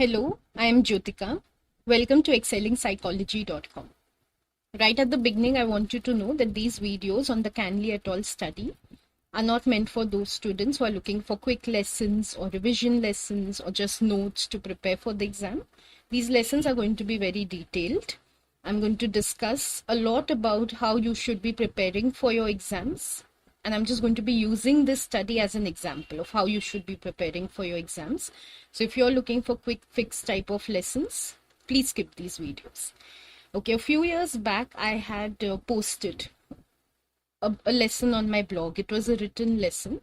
Hello, I am Jyotika. Welcome to excellingpsychology.com. Right at the beginning, I want you to know that these videos on the Canley et al. Study are not meant for those students who are looking for quick lessons or revision lessons or just notes to prepare for the exam. These lessons are going to be very detailed. I'm going to discuss a lot about how you should be preparing for your exams. And I'm just going to be using this study as an example of how you should be preparing for your exams. So if you're looking for quick fix type of lessons, please skip these videos. Okay, a few years back, I had posted a lesson on my blog. It was a written lesson,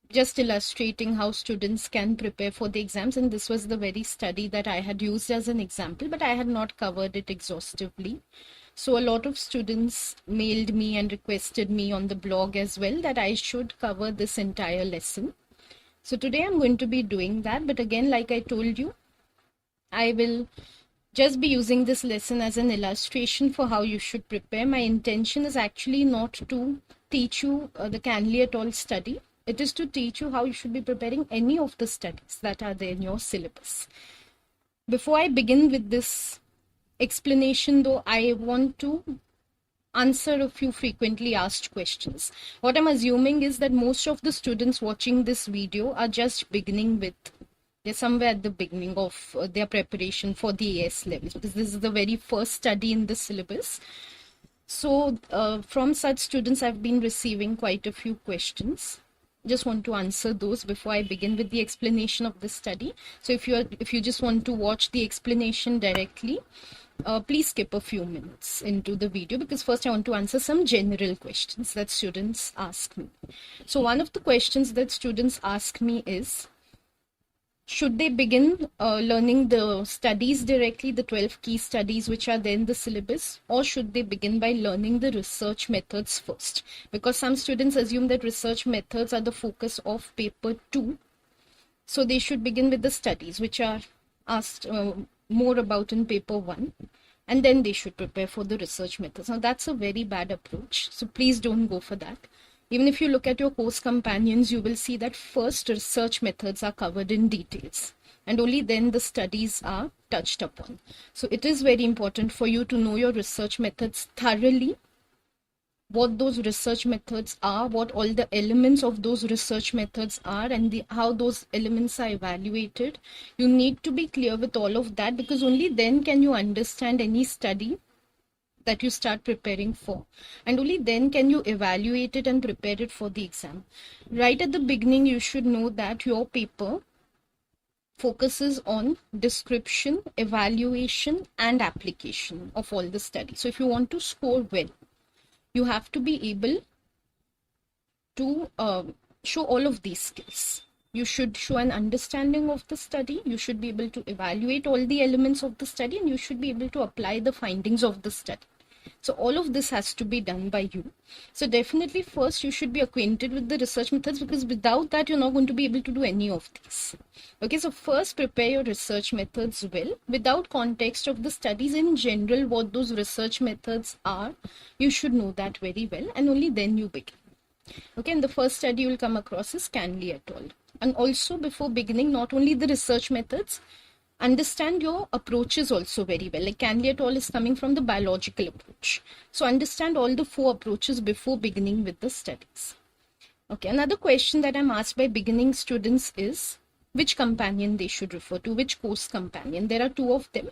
just illustrating how students can prepare for the exams. And this was the very study that I had used as an example, but I had not covered it exhaustively. So a lot of students mailed me and requested me on the blog as well that I should cover this entire lesson. So today I'm going to be doing that. But again, like I told you, I will just be using this lesson as an illustration for how you should prepare. My intention is actually not to teach you the Canley et al. Study. It is to teach you how you should be preparing any of the studies that are there in your syllabus. Before I begin with this explanation, though, I want to answer a few frequently asked questions. What I'm assuming is that most of the students watching this video are just beginning with, they're somewhere at the beginning of their preparation for the AS levels, because this is the very first study in the syllabus. So from such students, I've been receiving quite a few questions. Just want to answer those before I begin with the explanation of the study. So if you just want to watch the explanation directly, please skip a few minutes into the video, because first I want to answer some general questions that students ask me. So one of the questions that students ask me is, should they begin learning the studies directly, the 12 key studies which are there in the syllabus, or should they begin by learning the research methods first? Because some students assume that research methods are the focus of paper 2. So they should begin with the studies which are asked more about in paper 1, and then they should prepare for the research methods. Now that's a very bad approach, so please don't go for that. Even if you look at your course companions, you will see that first research methods are covered in details, and only then the studies are touched upon. So it is very important for you to know your research methods thoroughly, what those research methods are, what all the elements of those research methods are, and how those elements are evaluated. You need to be clear with all of that, because only then can you understand any study that you start preparing for, and only then can you evaluate it and prepare it for the exam. Right at the beginning, you should know that your paper focuses on description, evaluation, and application of all the studies. So if you want to score well, you have to be able to show all of these skills. You should show an understanding of the study, you should be able to evaluate all the elements of the study, and you should be able to apply the findings of the study. So all of this has to be done by you. So definitely first you should be acquainted with the research methods, because without that you're not going to be able to do any of these. Okay, so first prepare your research methods well, without context of the studies in general, what those research methods are. You should know that very well, and only then you begin. Okay, and the first study you will come across is Canley et al. And also before beginning, not only the research methods, understand your approaches also very well. Like Canley et al. Is coming from the biological approach. So understand all the 4 approaches before beginning with the studies. Okay, another question that I'm asked by beginning students is which companion they should refer to, which course companion. There are 2 of them.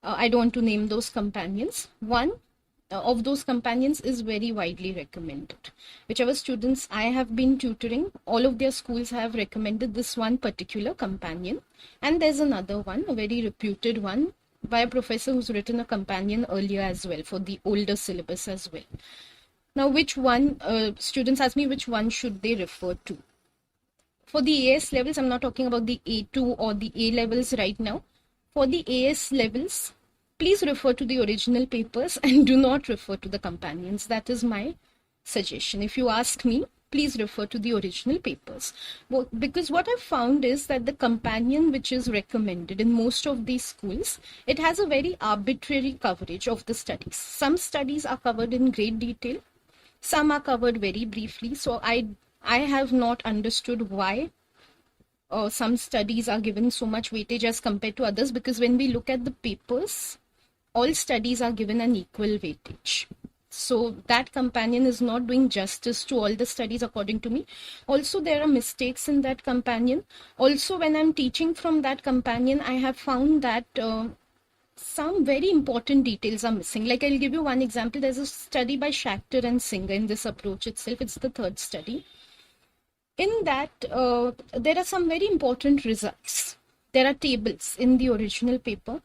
I don't want to name those companions. One of those companions is very widely recommended. Whichever students I have been tutoring, all of their schools have recommended this one particular companion. And there's another one, a very reputed one, by a professor who's written a companion earlier as well, for the older syllabus as well. Now, which one, students ask me which one should they refer to. For the AS levels, I'm not talking about the A2 or the A levels right now. For the AS levels, please refer to the original papers and do not refer to the companions. That is my suggestion. If you ask me, please refer to the original papers. Well, because what I've found is that the companion which is recommended in most of these schools, it has a very arbitrary coverage of the studies. Some studies are covered in great detail. Some are covered very briefly. So I have not understood why some studies are given so much weightage as compared to others, because when we look at the papers, all studies are given an equal weightage. So that companion is not doing justice to all the studies according to me. Also, there are mistakes in that companion. Also, when I'm teaching from that companion, I have found that some very important details are missing. Like, I'll give you one example. There's a study by Schachter and Singer in this approach itself. It's the third study. In that, there are some very important results. There are tables in the original paper.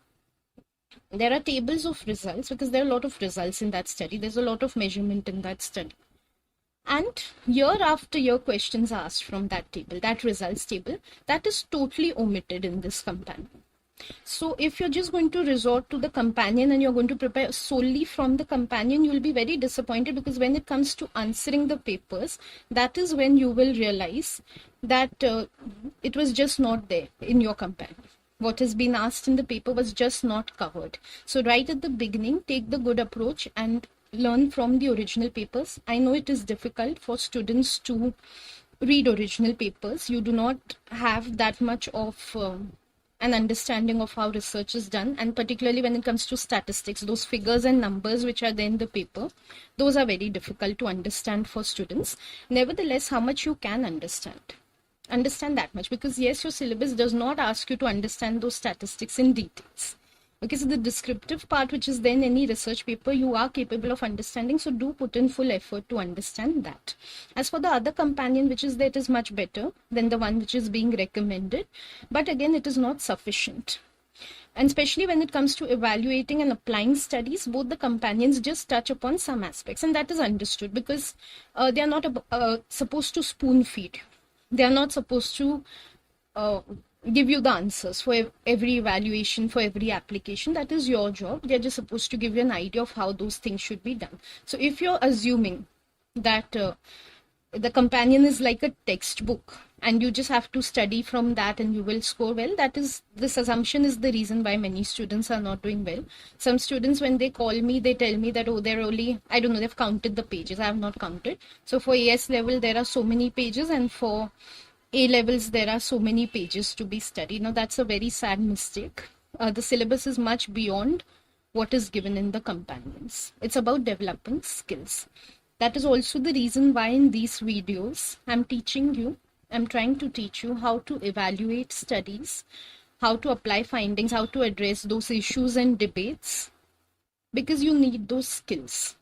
There are tables of results because there are a lot of results in that study. There's a lot of measurement in that study. And year after year, questions are asked from that table, that results table. That is totally omitted in this companion. So if you're just going to resort to the companion and you're going to prepare solely from the companion, you'll be very disappointed, because when it comes to answering the papers, that is when you will realize that it was just not there in your companion. What has been asked in the paper was just not covered. So right at the beginning, take the good approach and learn from the original papers. I know it is difficult for students to read original papers. You do not have that much of an understanding of how research is done, and particularly when it comes to statistics, those figures and numbers which are there in the paper, those are very difficult to understand for students. Nevertheless, how much you can understand that much, because yes, your syllabus does not ask you to understand those statistics in details. Okay, so the descriptive part which is there in any research paper, you are capable of understanding, so do put in full effort to understand that. As for the other companion which is there, it is much better than the one which is being recommended, but again, it is not sufficient. And especially when it comes to evaluating and applying studies, both the companions just touch upon some aspects, and that is understood, because they are not supposed to spoon feed. They are not supposed to give you the answers for every evaluation, for every application. That is your job. They're just supposed to give you an idea of how those things should be done. So if you're assuming that the companion is like a textbook and you just have to study from that and you will score well, this assumption is the reason why many students are not doing well. Some students, when they call me, they tell me that, oh, they're only, I don't know, they've counted the pages. I have not counted. So for AS level, there are so many pages, and for A levels, there are so many pages to be studied. Now, that's a very sad mistake. The syllabus is much beyond what is given in the companions. It's about developing skills. That is also the reason why in these videos, I'm trying to teach you how to evaluate studies, how to apply findings, how to address those issues and debates, because you need those skills.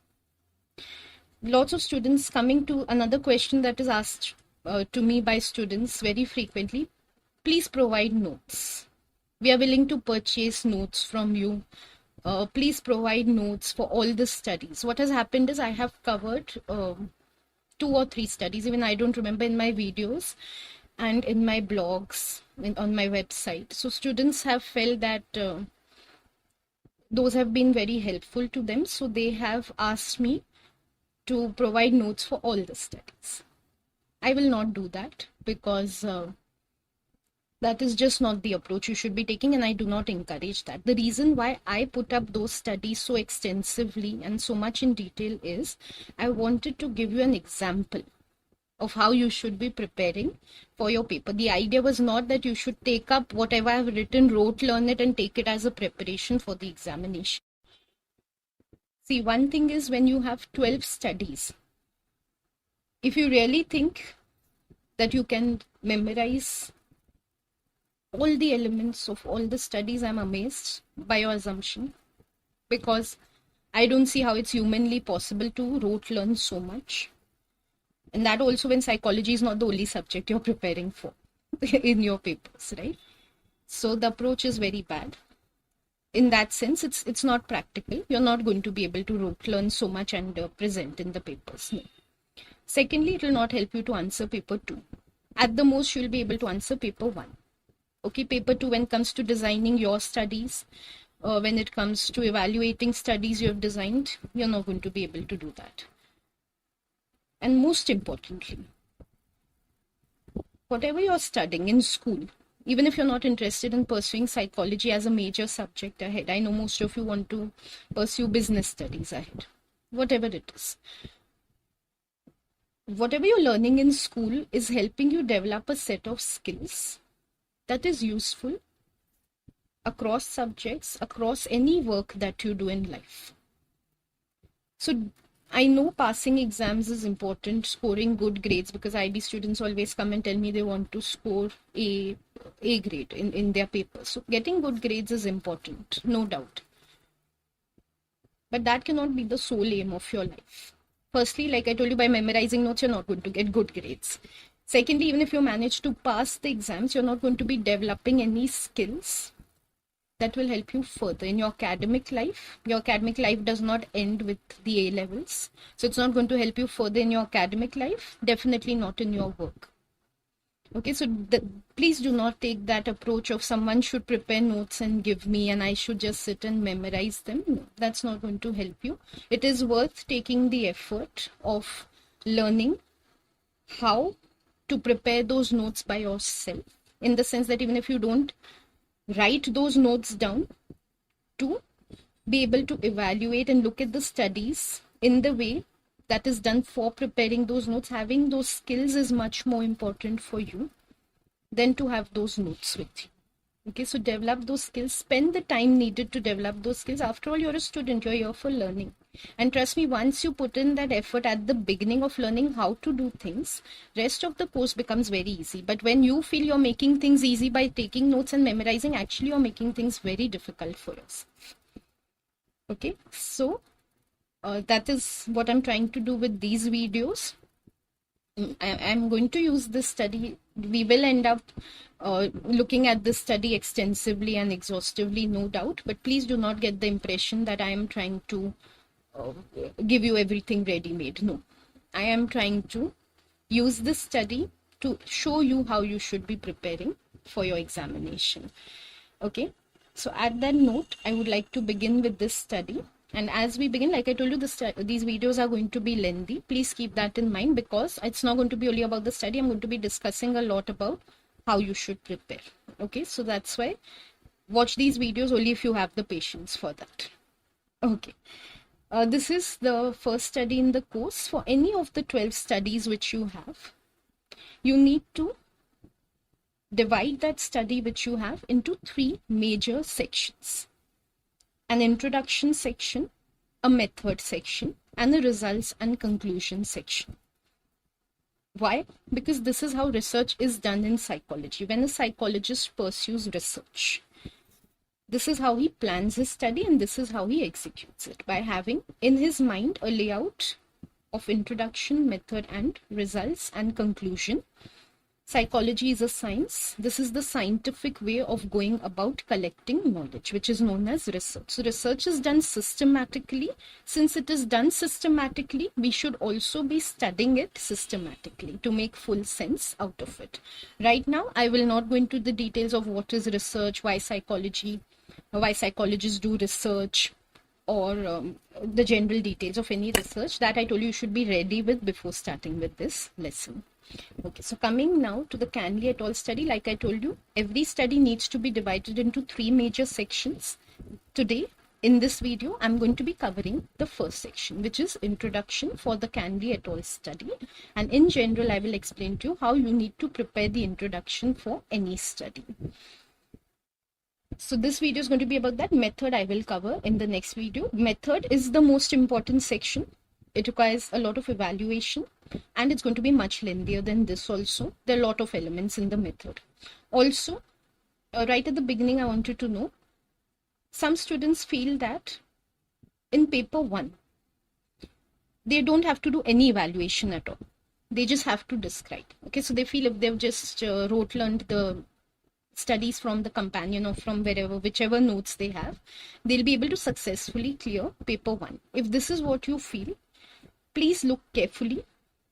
Lots of students, coming to another question that is asked to me by students very frequently, please provide notes. We are willing to purchase notes from you. Please provide notes for all the studies. What has happened is I have covered 2 or 3 studies, even I don't remember, in my videos and in my blogs on my website. So students have felt that those have been very helpful to them. So they have asked me to provide notes for all the studies. I will not do that, because that is just not the approach you should be taking, and I do not encourage that. The reason why I put up those studies so extensively and so much in detail is I wanted to give you an example of how you should be preparing for your paper. The idea was not that you should take up whatever I've written, rote learn it, and take it as a preparation for the examination. See, one thing is, when you have 12 studies, if you really think that you can memorize all the elements of all the studies, I'm amazed by your assumption, because I don't see how it's humanly possible to rote learn so much. And that also when psychology is not the only subject you're preparing for in your papers, right? So the approach is very bad. In that sense, it's not practical. You're not going to be able to rote learn so much and present in the papers. No. Secondly, it will not help you to answer paper 2. At the most, you'll be able to answer paper 1. Okay, paper 2, when it comes to designing your studies, when it comes to evaluating studies you have designed, you're not going to be able to do that. And most importantly, whatever you're studying in school, even if you're not interested in pursuing psychology as a major subject ahead, I know most of you want to pursue business studies ahead, whatever it is. Whatever you're learning in school is helping you develop a set of skills that is useful across subjects, across any work that you do in life. So I know passing exams is important, scoring good grades, because IB students always come and tell me they want to score A grade in their papers. So getting good grades is important, no doubt. But that cannot be the sole aim of your life. Firstly, like I told you, by memorizing notes, you're not going to get good grades. Secondly, even if you manage to pass the exams, you're not going to be developing any skills that will help you further in your academic life. Your academic life does not end with the A levels. So it's not going to help you further in your academic life, definitely not in your work. Okay, so please do not take that approach of someone should prepare notes and give me and I should just sit and memorize them. No, that's not going to help you. It is worth taking the effort of learning how to prepare those notes by yourself, in the sense that even if you don't write those notes down, to be able to evaluate and look at the studies in the way that is done for preparing those notes. Having those skills is much more important for you than to have those notes with you. Okay, so develop those skills, spend the time needed to develop those skills. After all, you're a student, you're here for learning. And trust me, once you put in that effort at the beginning of learning how to do things, rest of the course becomes very easy. But when you feel you're making things easy by taking notes and memorizing, actually you're making things very difficult for us. Okay, so that is what I'm trying to do with these videos. I'm going to use this study. We will end up looking at this study extensively and exhaustively, no doubt. But please do not get the impression that I am trying to give you everything ready-made. No, I am trying to use this study to show you how you should be preparing for your examination. Okay, so at that note, I would like to begin with this study. And as we begin, like I told you, these videos are going to be lengthy. Please keep that in mind, because it's not going to be only about the study. I'm going to be discussing a lot about how you should prepare. Okay, so that's why watch these videos only if you have the patience for that. Okay, this is the first study in the course. For any of the 12 studies which you have, you need to divide that study which you have into 3 major sections. An introduction section, a method section, and a results and conclusion section. Why? Because this is how research is done in psychology. When a psychologist pursues research, this is how he plans his study and this is how he executes it, by having in his mind a layout of introduction, method, and results and conclusion. Psychology is a science. This is the scientific way of going about collecting knowledge, which is known as research. So research is done systematically. Since it is done systematically, we should also be studying it systematically to make full sense out of it. Right now, I will not go into the details of what is research, why psychologists do research, or the general details of any research. That I told you should be ready with before starting with this lesson. Okay, so coming now to the Canley et al. Study, like I told you, every study needs to be divided into 3 major sections. Today, in this video, I'm going to be covering the first section, which is introduction for the Canley et al. Study. And in general, I will explain to you how you need to prepare the introduction for any study. So this video is going to be about that. Method I will cover in the next video. Method is the most important section. It requires a lot of evaluation and it's going to be much lengthier than this also. There are a lot of elements in the method. Also, right at the beginning, I wanted to know, some students feel that in paper 1, they don't have to do any evaluation at all. They just have to describe. Okay, so they feel if they've just learned the studies from the companion or from whichever notes they have, they'll be able to successfully clear paper 1. If this is what you feel, please look carefully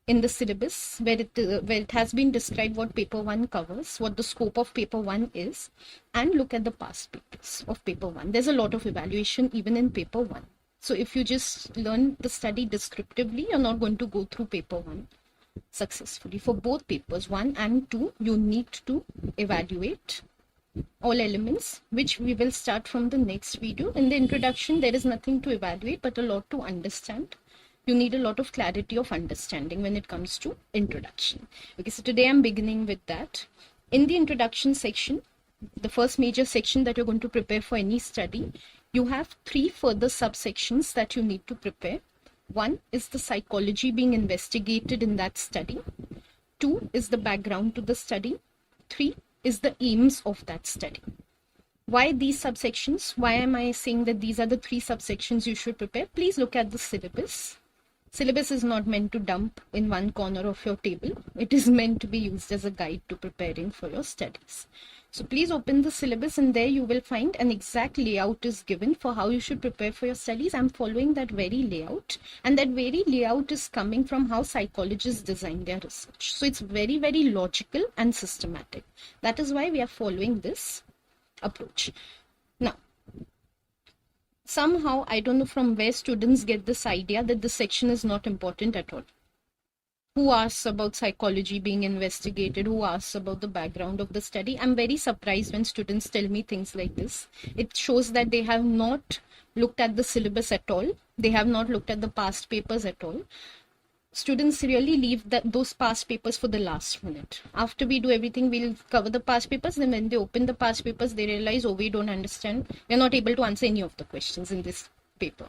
in the syllabus where it has been described what paper 1 covers, what the scope of paper 1 is, and look at the past papers of paper 1. There's a lot of evaluation even in paper 1. So if you just learn the study descriptively, you're not going to go through paper 1 successfully. For both papers 1 and 2, you need to evaluate all elements, which we will start from the next video. In the introduction, there is nothing to evaluate but a lot to understand. You need a lot of clarity of understanding when it comes to introduction. Okay, so today I'm beginning with that. In the introduction section, the first major section that you're going to prepare for any study, you have 3 further subsections that you need to prepare. 1 is the psychology being investigated in that study. 2 is the background to the study. 3 is the aims of that study. Why these subsections? Why am I saying that these are the 3 subsections you should prepare? Please look at the syllabus. Syllabus is not meant to dump in one corner of your table. It is meant to be used as a guide to preparing for your studies. So please open the syllabus, and there you will find an exact layout is given for how you should prepare for your studies. I'm following that very layout, and that very layout is coming from how psychologists design their research. So it's very, very logical and systematic. That is why we are following this approach. Now, somehow, I don't know from where students get this idea that this section is not important at all. Who asks about psychology being investigated? Who asks about the background of the study? I'm very surprised when students tell me things like this. It shows that they have not looked at the syllabus at all. They have not looked at the past papers at all. Students really leave those past papers for the last minute. After we do everything, we'll cover the past papers. Then when they open the past papers, they realize, oh, we don't understand. We're not able to answer any of the questions in this paper.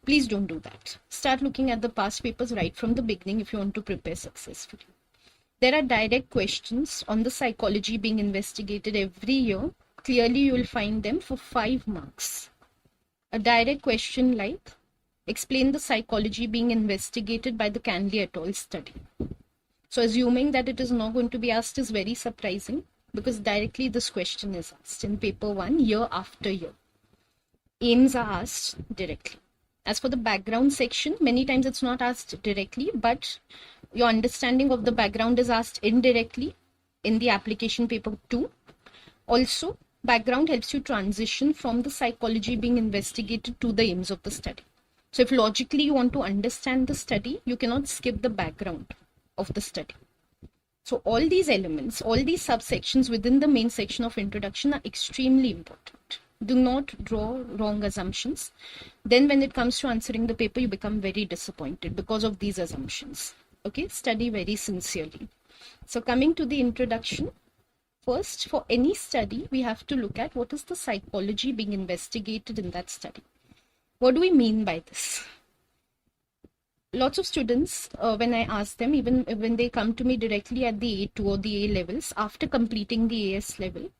Please don't do that. Start looking at the past papers right from the beginning if you want to prepare successfully. There are direct questions on the psychology being investigated every year. Clearly, you will find them for 5 marks. A direct question like, explain the psychology being investigated by the Canley et al. Study. So assuming that it is not going to be asked is very surprising, because directly this question is asked in paper 1 year after year. Aims are asked directly. As for the background section, many times it's not asked directly, but your understanding of the background is asked indirectly in the application paper 2. Also, background helps you transition from the psychology being investigated to the aims of the study. So if logically you want to understand the study, you cannot skip the background of the study. So all these elements, all these subsections within the main section of introduction are extremely important. Do not draw wrong assumptions. Then when it comes to answering the paper, you become very disappointed because of these assumptions. Okay, study very sincerely. So coming to the introduction, first, for any study, we have to look at what is the psychology being investigated in that study. What do we mean by this? Lots of students, when I ask them, even when they come to me directly at the A2 or the A levels, after completing the AS level,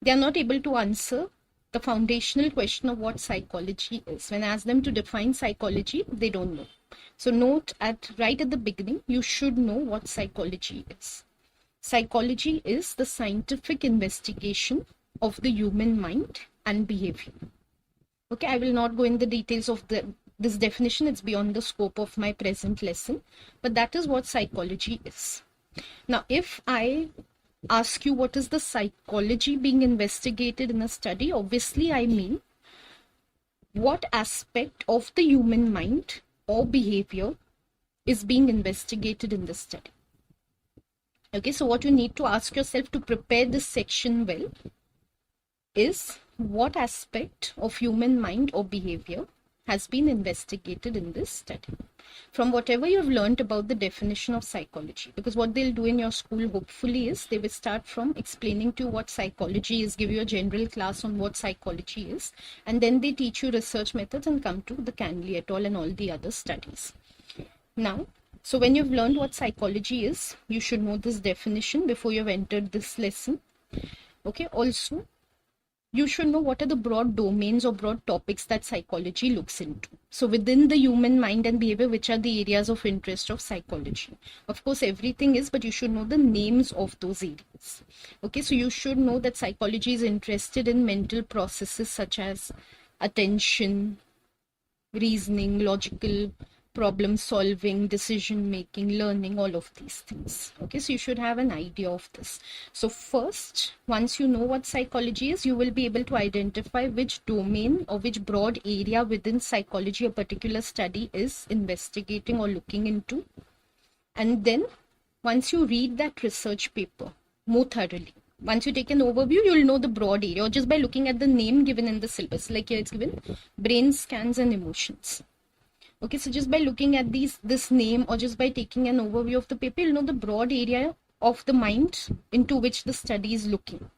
they are not able to answer the foundational question of what psychology is. When I ask them to define psychology, they don't know. So note right at the beginning, you should know what psychology is. Psychology is the scientific investigation of the human mind and behavior. Okay, I will not go in the details of this definition. It's beyond the scope of my present lesson, but that is what psychology is. Now, if I ask you what is the psychology being investigated in a study, obviously I mean what aspect of the human mind or behavior is being investigated in the study. Okay, so what you need to ask yourself to prepare this section well is what aspect of human mind or behavior has been investigated in this study. From whatever you have learned about the definition of psychology, because what they'll do in your school hopefully is they will start from explaining to you what psychology is, give you a general class on what psychology is, and then they teach you research methods and come to the Canley et al. And all the other studies. Now, so when you've learned what psychology is, you should know this definition before you've entered this lesson. Okay, also, you should know what are the broad domains or broad topics that psychology looks into. So within the human mind and behavior, which are the areas of interest of psychology? Of course, everything is, but you should know the names of those areas. Okay, so you should know that psychology is interested in mental processes such as attention, reasoning, logical problem solving, decision making, learning, all of these things. Okay, so you should have an idea of this. So first, once you know what psychology is, you will be able to identify which domain or which broad area within psychology a particular study is investigating or looking into. And then once you read that research paper more thoroughly, once you take an overview, you'll know the broad area, or just by looking at the name given in the syllabus. Like here it's given brain scans and emotions. Okay, so just by looking at this name, or just by taking an overview of the paper, you'll know the broad area of the mind into which the study is looking.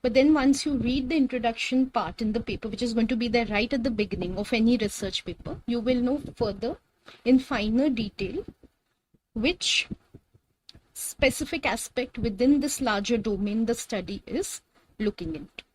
But then once you read the introduction part in the paper, which is going to be there right at the beginning of any research paper, you will know further in finer detail which specific aspect within this larger domain the study is looking into.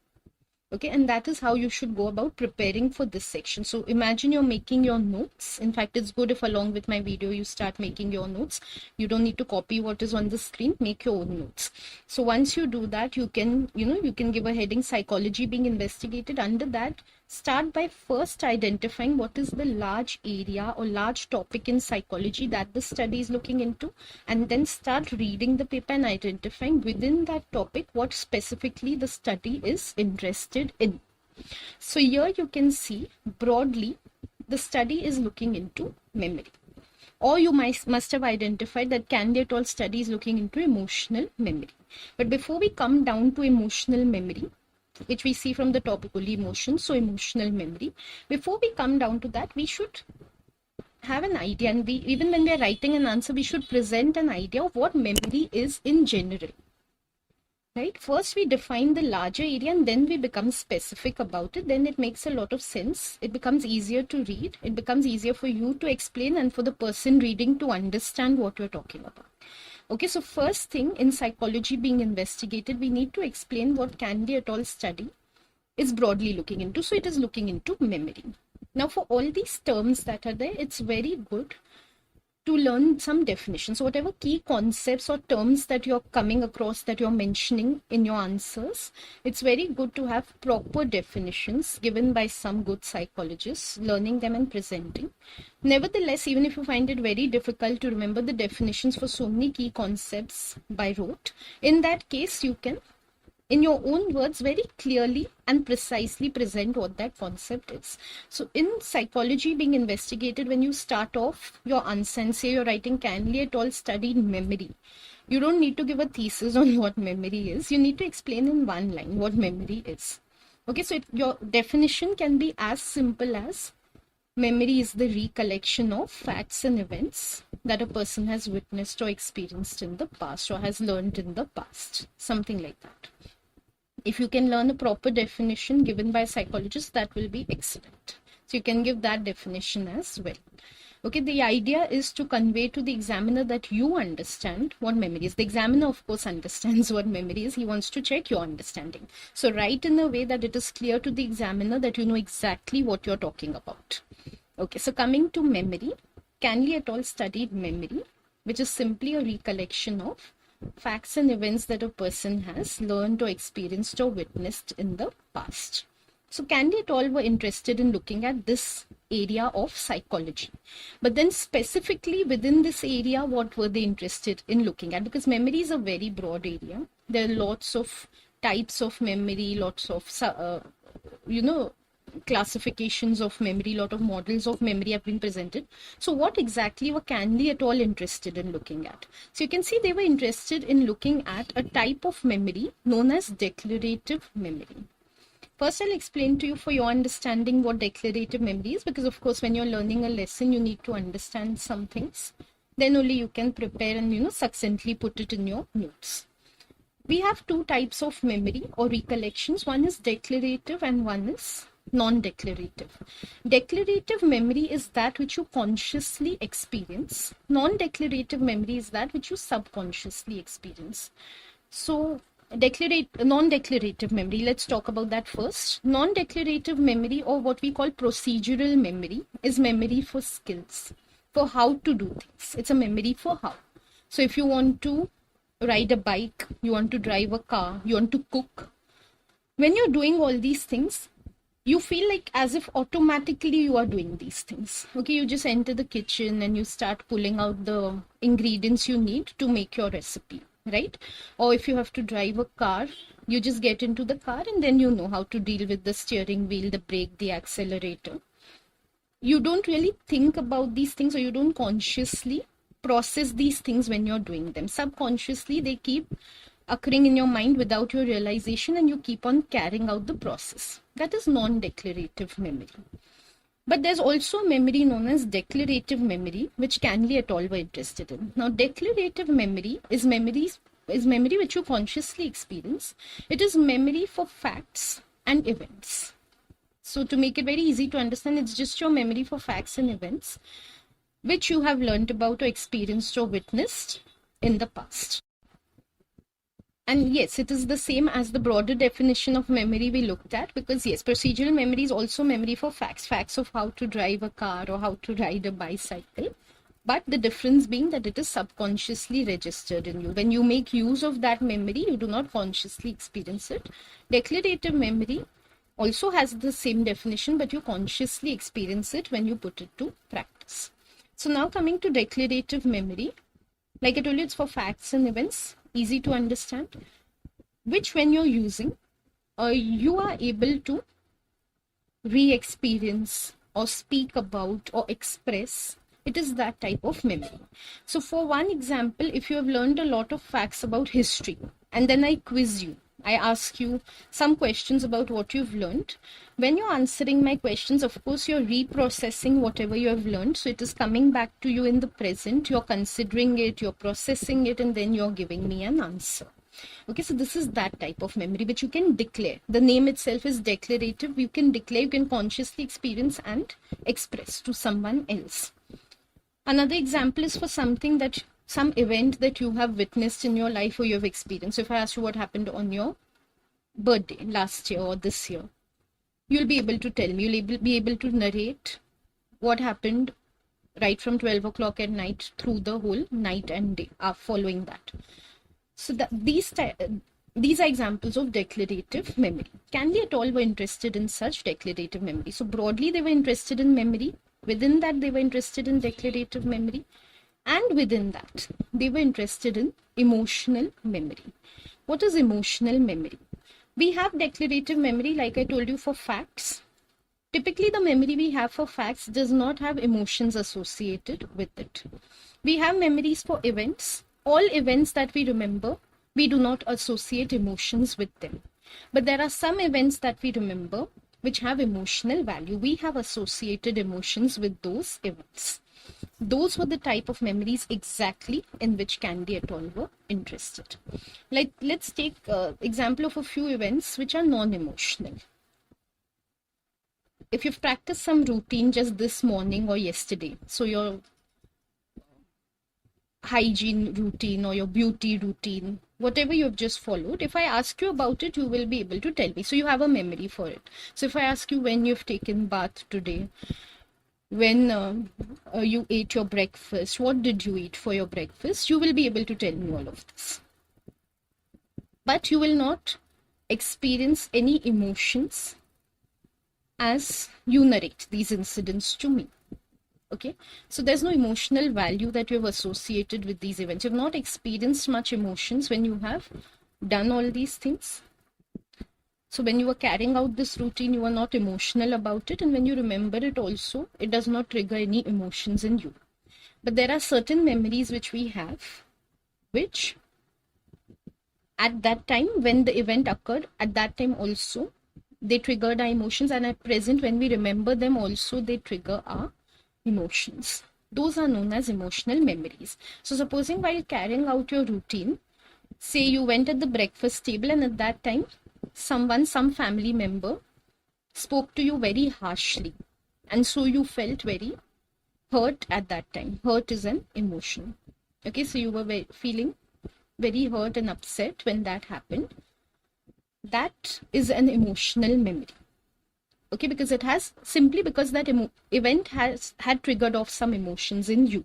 Okay, and that is how you should go about preparing for this section. So imagine you're making your notes. In fact, it's good if along with my video you start making your notes. You don't need to copy what is on the screen, make your own notes. So once you do that, you can give a heading psychology being investigated. Under that, start by first identifying what is the large area or large topic in psychology that the study is looking into, and then start reading the paper and identifying within that topic what specifically the study is interested in. So here you can see broadly the study is looking into memory, or you must have identified that Candy et al. Study is looking into emotional memory. But before we come down to emotional memory, which we see from the topic only emotions, so emotional memory, before we come down to that, we should have an idea, and even when we are writing an answer, we should present an idea of what memory is in general. Right? First we define the larger area and then we become specific about it. Then it makes a lot of sense. It becomes easier to read. It becomes easier for you to explain and for the person reading to understand what you're talking about. Okay, so first thing in psychology being investigated, we need to explain what Candy et al. Study is broadly looking into. So it is looking into memory. Now for all these terms that are there, it's very good to learn some definitions. So whatever key concepts or terms that you're coming across, that you're mentioning in your answers, it's very good to have proper definitions given by some good psychologists, learning them and presenting. Nevertheless, even if you find it very difficult to remember the definitions for so many key concepts by rote, in that case, you can, in your own words, very clearly and precisely present what that concept is. So in psychology being investigated, when you start off your answer and say you're writing Candy et al. Studied memory, you don't need to give a thesis on what memory is. You need to explain in one line what memory is. Okay, so your definition can be as simple as memory is the recollection of facts and events that a person has witnessed or experienced in the past or has learned in the past, something like that. If you can learn a proper definition given by a psychologist, that will be excellent. So you can give that definition as well. Okay, the idea is to convey to the examiner that you understand what memory is. The examiner, of course, understands what memory is. He wants to check your understanding. So write in a way that it is clear to the examiner that you know exactly what you're talking about. Okay, so coming to memory, Candy et al. Studied memory, which is simply a recollection of facts and events that a person has learned or experienced or witnessed in the past. So Candy et al. Were interested in looking at this area of psychology. But then specifically within this area, what were they interested in looking at? Because memory is a very broad area. There are lots of types of memory, lots of, classifications of memory, lot of models of memory have been presented. So what exactly were Candy et al. Interested in looking at? So you can see they were interested in looking at a type of memory known as declarative memory. First, I'll explain to you for your understanding what declarative memory is, because of course when you're learning a lesson, you need to understand some things. Then only you can prepare and succinctly put it in your notes. We have two types of memory or recollections. One is declarative and one is non-declarative. Declarative memory is that which you consciously experience. Non-declarative memory is that which you subconsciously experience. So non-declarative memory, let's talk about that first. Non-declarative memory, or what we call procedural memory, is memory for skills, for how to do things. It's a memory for how. So if you want to ride a bike, you want to drive a car, you want to cook, when you're doing all these things, you feel like as if automatically you are doing these things. Okay, you just enter the kitchen and you start pulling out the ingredients you need to make your recipe, right? Or if you have to drive a car, you just get into the car and then you know how to deal with the steering wheel, the brake, the accelerator. You don't really think about these things, or you don't consciously process these things when you're doing them. Subconsciously, they keep occurring in your mind without your realization, and you keep on carrying out the process. That is non-declarative memory. But there's also a memory known as declarative memory, which Candy et al. Were interested in. Now, declarative memory is memories is memory which you consciously experience. It is memory for facts and events. So to make it very easy to understand, it's just your memory for facts and events which you have learned about or experienced or witnessed in the past. And yes, it is the same as the broader definition of memory we looked at, because yes, procedural memory is also memory for facts of how to drive a car or how to ride a bicycle. But the difference being that it is subconsciously registered in you. When you make use of that memory, you do not consciously experience it. Declarative memory also has the same definition, but you consciously experience it when you put it to practice. So now coming to declarative memory, like I told you, it's for facts and events, easy to understand, which when you're using, you are able to re-experience or speak about or express. It is that type of memory. So for one example, if you have learned a lot of facts about history and then I quiz you, I ask you some questions about what you've learned. When you're answering my questions, of course, you're reprocessing whatever you have learned. So it is coming back to you in the present. You're considering it, you're processing it, and then you're giving me an answer. Okay, so this is that type of memory which you can declare. The name itself is declarative. You can declare, you can consciously experience and express to someone else. Another example is for something that, some event that you have witnessed in your life or you have experienced. So if I ask you what happened on your birthday last year or this year, you'll be able to tell me, you'll be able to narrate what happened right from 12 o'clock at night through the whole night and day following that. So these are examples of declarative memory. Candy et al. Were interested in such declarative memory. So broadly, they were interested in memory. Within that, they were interested in declarative memory. And within that, they were interested in emotional memory. What is emotional memory? We have declarative memory, like I told you, for facts. Typically, the memory we have for facts does not have emotions associated with it. We have memories for events. All events that we remember, we do not associate emotions with them. But there are some events that we remember which have emotional value. We have associated emotions with those events. Those were the type of memories exactly in which Candy et al. Were interested. Like, let's take example of a few events which are non-emotional. If you've practiced some routine just this morning or yesterday, so your hygiene routine or your beauty routine, whatever you have just followed, if I ask you about it, you will be able to tell me. So you have a memory for it. So if I ask you when you've taken bath today, when you ate your breakfast, what did you eat for your breakfast, you will be able to tell me all of this. But you will not experience any emotions as you narrate these incidents to me. Okay, so there's no emotional value that you have associated with these events. You've not experienced much emotions when you have done all these things. So when you were carrying out this routine, you were not emotional about it. And when you remember it also, it does not trigger any emotions in you. But there are certain memories which we have, which at that time, when the event occurred, at that time also, they triggered our emotions. And at present, when we remember them also, they trigger our emotions. Those are known as emotional memories. So supposing while carrying out your routine, say you went at the breakfast table and at that time, some family member spoke to you very harshly. And so you felt very hurt at that time. Hurt is an emotion. Okay, so you were feeling very hurt and upset when that happened. That is an emotional memory. Okay, because it has, simply because that event had triggered off some emotions in you.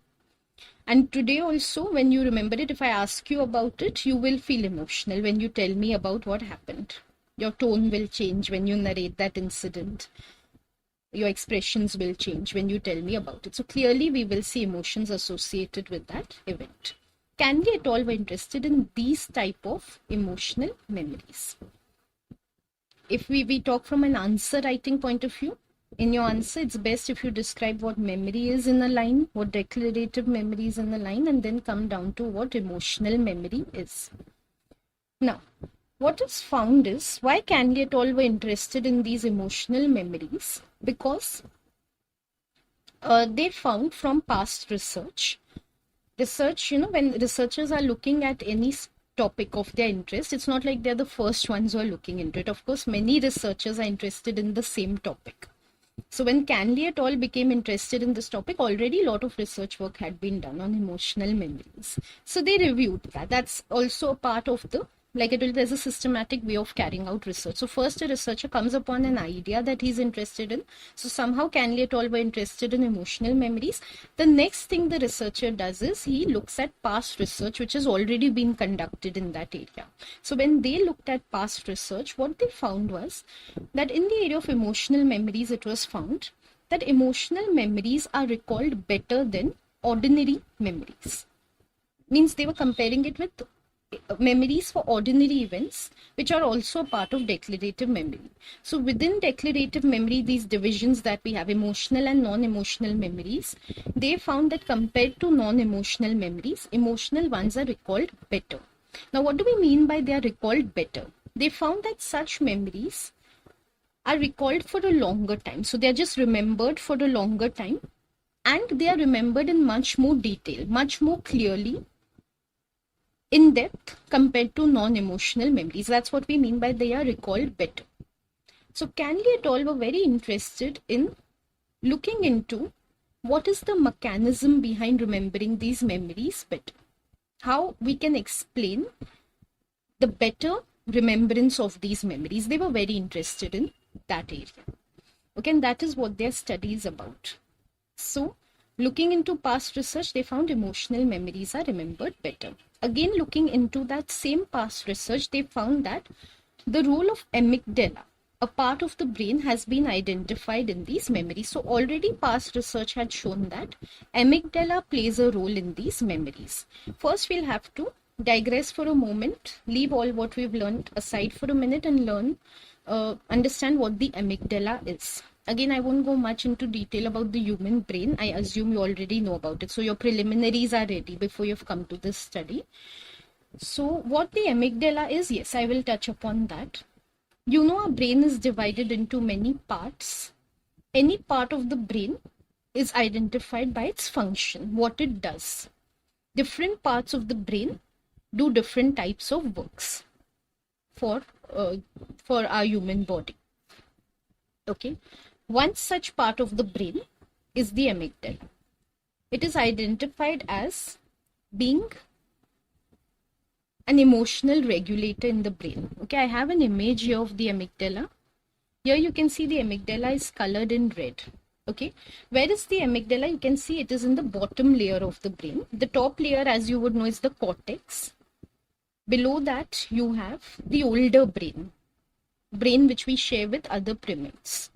And today also, when you remember it, if I ask you about it, you will feel emotional when you tell me about what happened. Your tone will change when you narrate that incident. Your expressions will change when you tell me about it. So clearly, we will see emotions associated with that event. Candy et al. Were interested in these type of emotional memories. If we talk from an answer writing point of view, in your answer, it's best if you describe what memory is in a line, what declarative memory is in a line, and then come down to what emotional memory is. Now, what is found is, why Candy et al. Were interested in these emotional memories? Because they found from past research, when researchers are looking at any topic of their interest. It's not like they're the first ones who are looking into it. Of course, many researchers are interested in the same topic. So when Canley et al. Became interested in this topic, already a lot of research work had been done on emotional memories. So they reviewed that. That's also a part of the, like I told you, there's a systematic way of carrying out research. So first a researcher comes upon an idea that he's interested in. So somehow Canley et al. Were interested in emotional memories. The next thing the researcher does is he looks at past research which has already been conducted in that area. So when they looked at past research, what they found was that in the area of emotional memories, it was found that emotional memories are recalled better than ordinary memories. Means they were comparing it with memories for ordinary events, which are also part of declarative memory. So within declarative memory, these divisions that we have, emotional and non-emotional memories, they found that compared to non-emotional memories, emotional ones are recalled better. Now, what do we mean by they are recalled better? They found that such memories are recalled for a longer time. So they are just remembered for a longer time, and they are remembered in much more detail, much more clearly, in depth compared to non-emotional memories. That's what we mean by they are recalled better. So Canley et al. Were very interested in looking into what is the mechanism behind remembering these memories better. How we can explain the better remembrance of these memories. They were very interested in that area. Okay, and that is what their study is about. So looking into past research, they found emotional memories are remembered better. Again, looking into that same past research, they found that the role of amygdala, a part of the brain, has been identified in these memories. So already past research had shown that amygdala plays a role in these memories. First, we'll have to digress for a moment, leave all what we've learned aside for a minute and understand what the amygdala is. Again, I won't go much into detail about the human brain. I assume you already know about it. So your preliminaries are ready before you've come to this study. So what the amygdala is, yes, I will touch upon that. You know, our brain is divided into many parts. Any part of the brain is identified by its function, what it does. Different parts of the brain do different types of works for our human body. Okay. One such part of the brain is the amygdala. It is identified as being an emotional regulator in the brain. Okay, I have an image here of the amygdala. Here you can see the amygdala is colored in red. Okay, where is the amygdala? You can see it is in the bottom layer of the brain. The top layer, as you would know, is the cortex. Below that, you have the older brain which we share with other primates.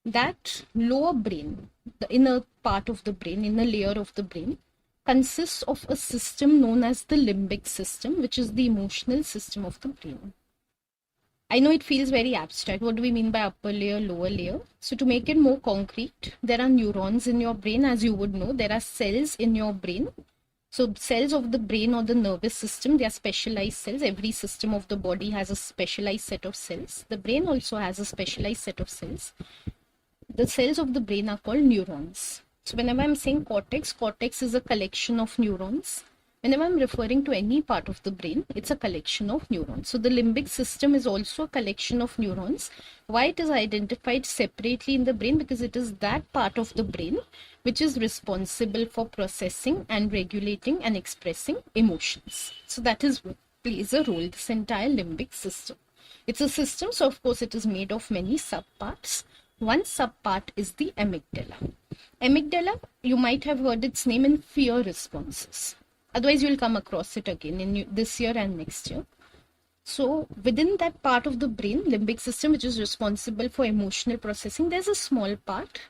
That lower brain, the inner part of the brain, inner layer of the brain, consists of a system known as the limbic system, which is the emotional system of the brain. I know it feels very abstract. What do we mean by upper layer, lower layer? So to make it more concrete, there are neurons in your brain. As you would know, there are cells in your brain. So cells of the brain or the nervous system, they are specialized cells. Every system of the body has a specialized set of cells. The brain also has a specialized set of cells. The cells of the brain are called neurons. So whenever I'm saying cortex, cortex is a collection of neurons. Whenever I'm referring to any part of the brain, it's a collection of neurons. So the limbic system is also a collection of neurons. Why it is identified separately in the brain? Because it is that part of the brain which is responsible for processing and regulating and expressing emotions. So that is what plays a role, this entire limbic system. It's a system, so of course it is made of many subparts. One subpart is the amygdala. Amygdala, you might have heard its name in fear responses. Otherwise, you'll come across it again in this year and next year. So within that part of the brain, limbic system, which is responsible for emotional processing, there's a small part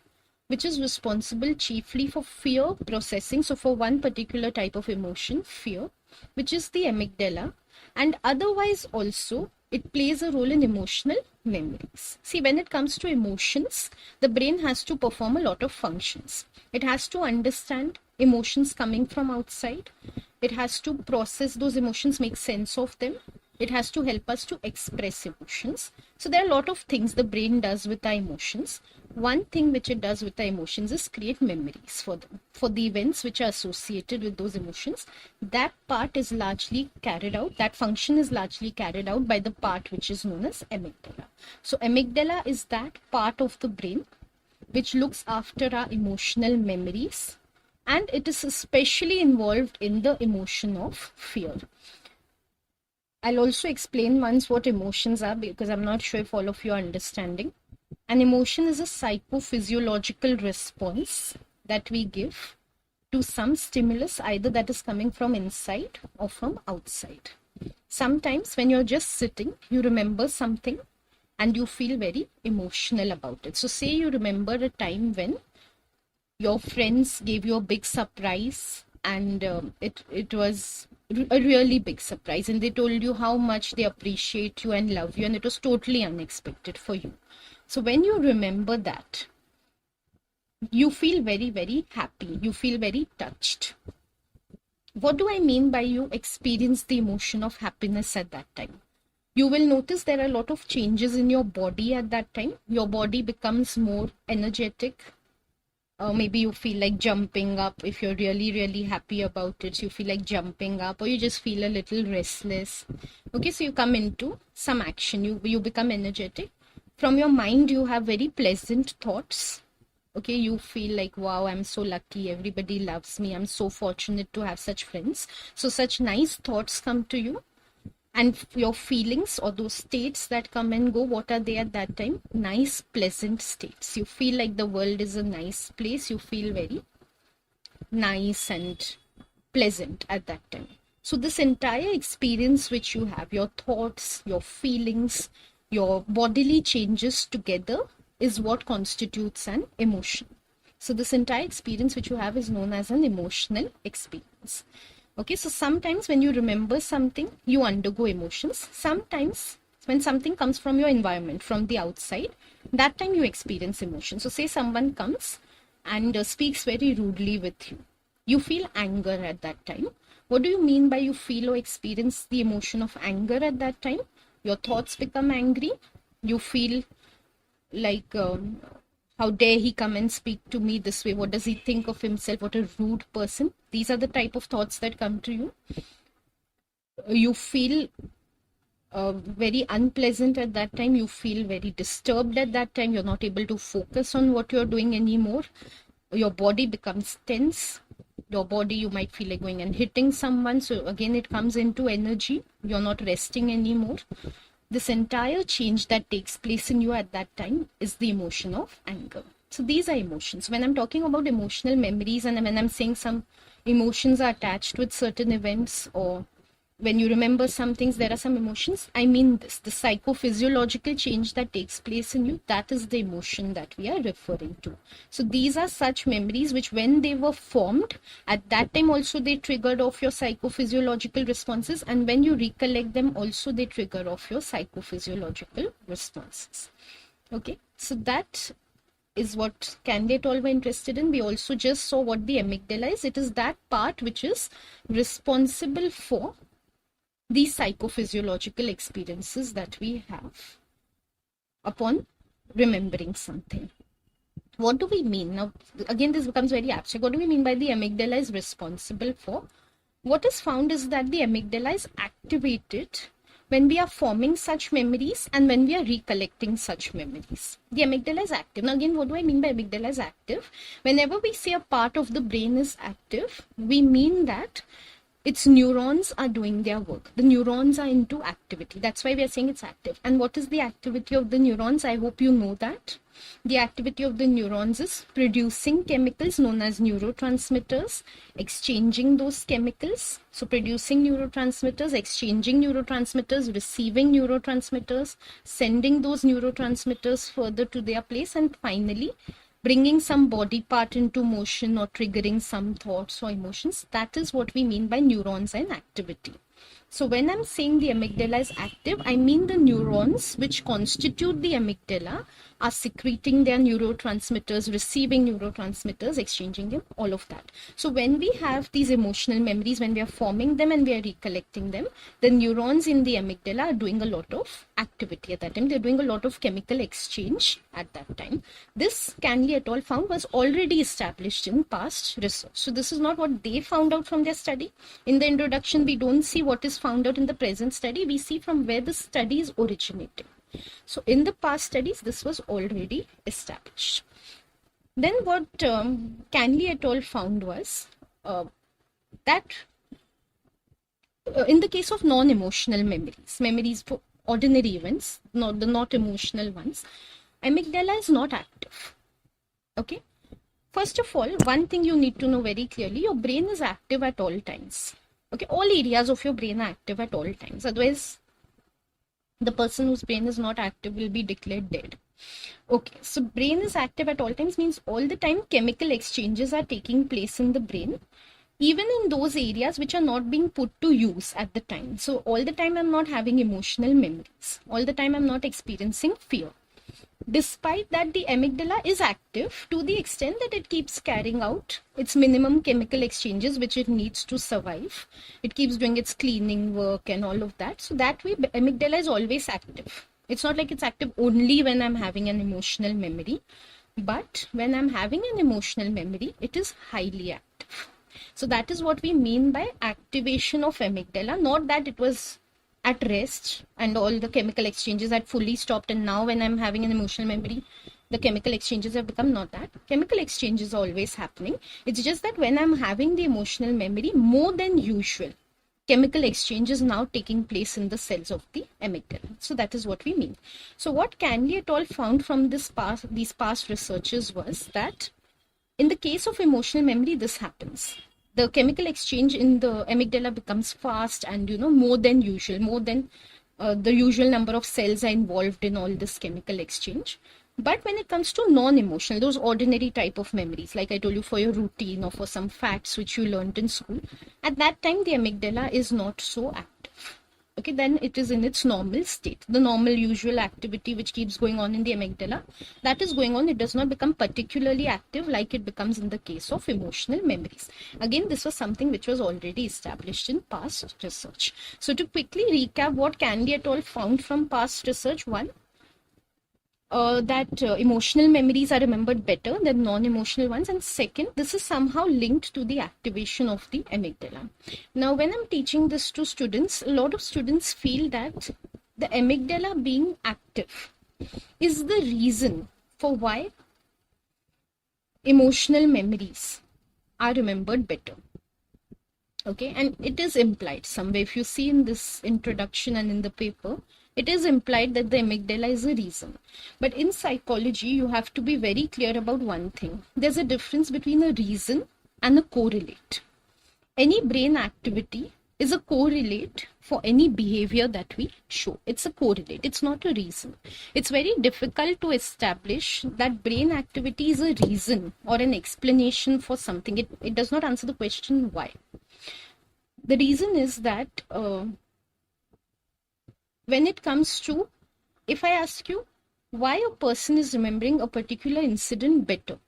which is responsible chiefly for fear processing. So for one particular type of emotion, fear, which is the amygdala, and otherwise also it plays a role in emotional memories. See, when it comes to emotions, the brain has to perform a lot of functions. It has to understand emotions coming from outside. It has to process those emotions, make sense of them. It has to help us to express emotions. So there are a lot of things the brain does with our emotions. One thing which it does with the emotions is create memories for them, for the events which are associated with those emotions. That part is largely carried out, that function is largely carried out by the part which is known as amygdala. So amygdala is that part of the brain which looks after our emotional memories, and it is especially involved in the emotion of fear. I'll also explain once what emotions are, because I'm not sure if all of you are understanding. An emotion is a psychophysiological response that we give to some stimulus, either that is coming from inside or from outside. Sometimes when you're just sitting, you remember something and you feel very emotional about it. So say you remember a time when your friends gave you a big surprise, and it was a really big surprise, and they told you how much they appreciate you and love you, and it was totally unexpected for you. So when you remember that, you feel very, very happy, you feel very touched. What do I mean by you experience the emotion of happiness at that time? You will notice there are a lot of changes in your body at that time. Your body becomes more energetic. Maybe you feel like jumping up. If you're really, really happy about it, you feel like jumping up, or you just feel a little restless. Okay, so you come into some action. You become energetic. From your mind, you have very pleasant thoughts. Okay, you feel like, wow, I'm so lucky. Everybody loves me. I'm so fortunate to have such friends. So such nice thoughts come to you. And your feelings, or those states that come and go, what are they at that time? Nice, pleasant states. You feel like the world is a nice place. You feel very nice and pleasant at that time. So this entire experience which you have, your thoughts, your feelings, your bodily changes together is what constitutes an emotion. So this entire experience which you have is known as an emotional experience. Okay, so sometimes when you remember something, you undergo emotions. Sometimes when something comes from your environment, from the outside, that time you experience emotions. So say someone comes and speaks very rudely with you. You feel anger at that time. What do you mean by you feel or experience the emotion of anger at that time? Your thoughts become angry. You feel like, how dare he come and speak to me this way? What does he think of himself? What a rude person. These are the type of thoughts that come to you. You feel very unpleasant at that time. You feel very disturbed at that time. You're not able to focus on what you're doing anymore. Your body becomes tense. Your body, you might feel like going and hitting someone. So again, it comes into energy. You're not resting anymore. This entire change that takes place in you at that time is the emotion of anger. So these are emotions. When I'm talking about emotional memories, and when I'm saying some emotions are attached with certain events, or when you remember some things, there are some emotions. I mean this, the psychophysiological change that takes place in you, that is the emotion that we are referring to. So these are such memories which, when they were formed, at that time also they triggered off your psychophysiological responses, and when you recollect them also they trigger off your psychophysiological responses. Okay, so that is what Candy et al. Were interested in. We also just saw what the amygdala is. It is that part which is responsible for these psychophysiological experiences that we have upon remembering something. What do we mean? Now, again, this becomes very abstract. What do we mean by the amygdala is responsible for? What is found is that the amygdala is activated when we are forming such memories and when we are recollecting such memories. The amygdala is active. Now, again, what do I mean by amygdala is active? Whenever we say a part of the brain is active, we mean that its neurons are doing their work. The neurons are into activity. That's why we are saying it's active. And what is the activity of the neurons? I hope you know that. The activity of the neurons is producing chemicals known as neurotransmitters, exchanging those chemicals. So producing neurotransmitters, exchanging neurotransmitters, receiving neurotransmitters, sending those neurotransmitters further to their place, and finally bringing some body part into motion or triggering some thoughts or emotions. That is what we mean by neurons and activity. So when I'm saying the amygdala is active, I mean the neurons which constitute the amygdala are secreting their neurotransmitters, receiving neurotransmitters, exchanging them, all of that. So when we have these emotional memories, when we are forming them and we are recollecting them, the neurons in the amygdala are doing a lot of activity at that time. They're doing a lot of chemical exchange at that time. This Canley et al. Found was already established in past research. So this is not what they found out from their study. In the introduction, we don't see what is found out in the present study. We see from where the study is originating. So in the past studies, this was already established. Then what Canley et al. Found was that in the case of non-emotional memories for ordinary events, not emotional ones, amygdala is not active. Okay. First of all, one thing you need to know very clearly, your brain is active at all times. Okay, all areas of your brain are active at all times. Otherwise, the person whose brain is not active will be declared dead. Okay, so brain is active at all times means all the time chemical exchanges are taking place in the brain, even in those areas which are not being put to use at the time. So all the time I'm not having emotional memories. All the time I'm not experiencing fear. Despite that, the amygdala is active to the extent that it keeps carrying out its minimum chemical exchanges which it needs to survive. It keeps doing its cleaning work and all of that. So that way, amygdala is always active. It's not like it's active only when I'm having an emotional memory, but when I'm having an emotional memory, it is highly active. So that is what we mean by activation of amygdala, not that it was at rest and all the chemical exchanges had fully stopped, and now when I'm having an emotional memory, the chemical exchanges have become. Not that. Chemical exchanges are always happening. It's just that when I'm having the emotional memory, more than usual, chemical exchange is now taking place in the cells of the amygdala. So that is what we mean. So what Canley et al. Found from these past researches was that in the case of emotional memory, this happens. The chemical exchange in the amygdala becomes fast and, more than usual, more than the usual number of cells are involved in all this chemical exchange. But when it comes to non-emotional, those ordinary type of memories, like I told you, for your routine or for some facts which you learned in school, at that time the amygdala is not so active. Okay, then it is in its normal state. The normal usual activity which keeps going on in the amygdala, that is going on. It does not become particularly active like it becomes in the case of emotional memories. Again, this was something which was already established in past research. So to quickly recap what Canley et al. Found from past research: one, that emotional memories are remembered better than non-emotional ones, and second, this is somehow linked to the activation of the amygdala. Now when I'm teaching this to students, a lot of students feel that the amygdala being active is the reason for why emotional memories are remembered better. Okay, and it is implied somewhere. If you see in this introduction and in the paper, it is implied that the amygdala is a reason. But in psychology, you have to be very clear about one thing. There's a difference between a reason and a correlate. Any brain activity is a correlate for any behavior that we show. It's a correlate. It's not a reason. It's very difficult to establish that brain activity is a reason or an explanation for something. It does not answer the question why. The reason is that when it comes to, if I ask you why a person is remembering a particular incident better,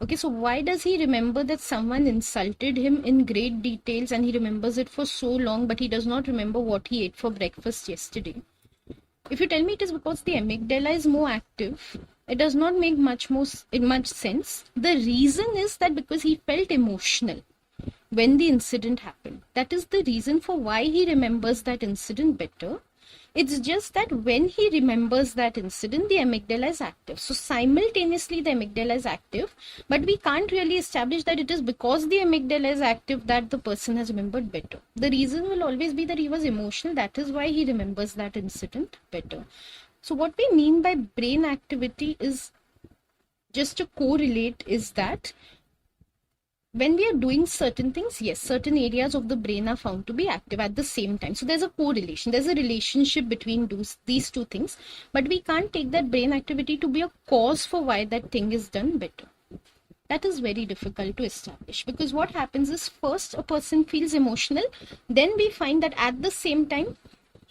okay, so why does he remember that someone insulted him in great details and he remembers it for so long, but he does not remember what he ate for breakfast yesterday? If you tell me it is because the amygdala is more active, it does not make much sense. The reason is that because he felt emotional when the incident happened. That is the reason for why he remembers that incident better. It's just that when he remembers that incident, the amygdala is active. So simultaneously the amygdala is active, but we can't really establish that it is because the amygdala is active that the person has remembered better. The reason will always be that he was emotional. That is why he remembers that incident better. So what we mean by brain activity is just to correlate, is that when we are doing certain things, yes, certain areas of the brain are found to be active at the same time. So there's a correlation, there's a relationship between these two things, but we can't take that brain activity to be a cause for why that thing is done better. That is very difficult to establish, because what happens is first a person feels emotional, then we find that at the same time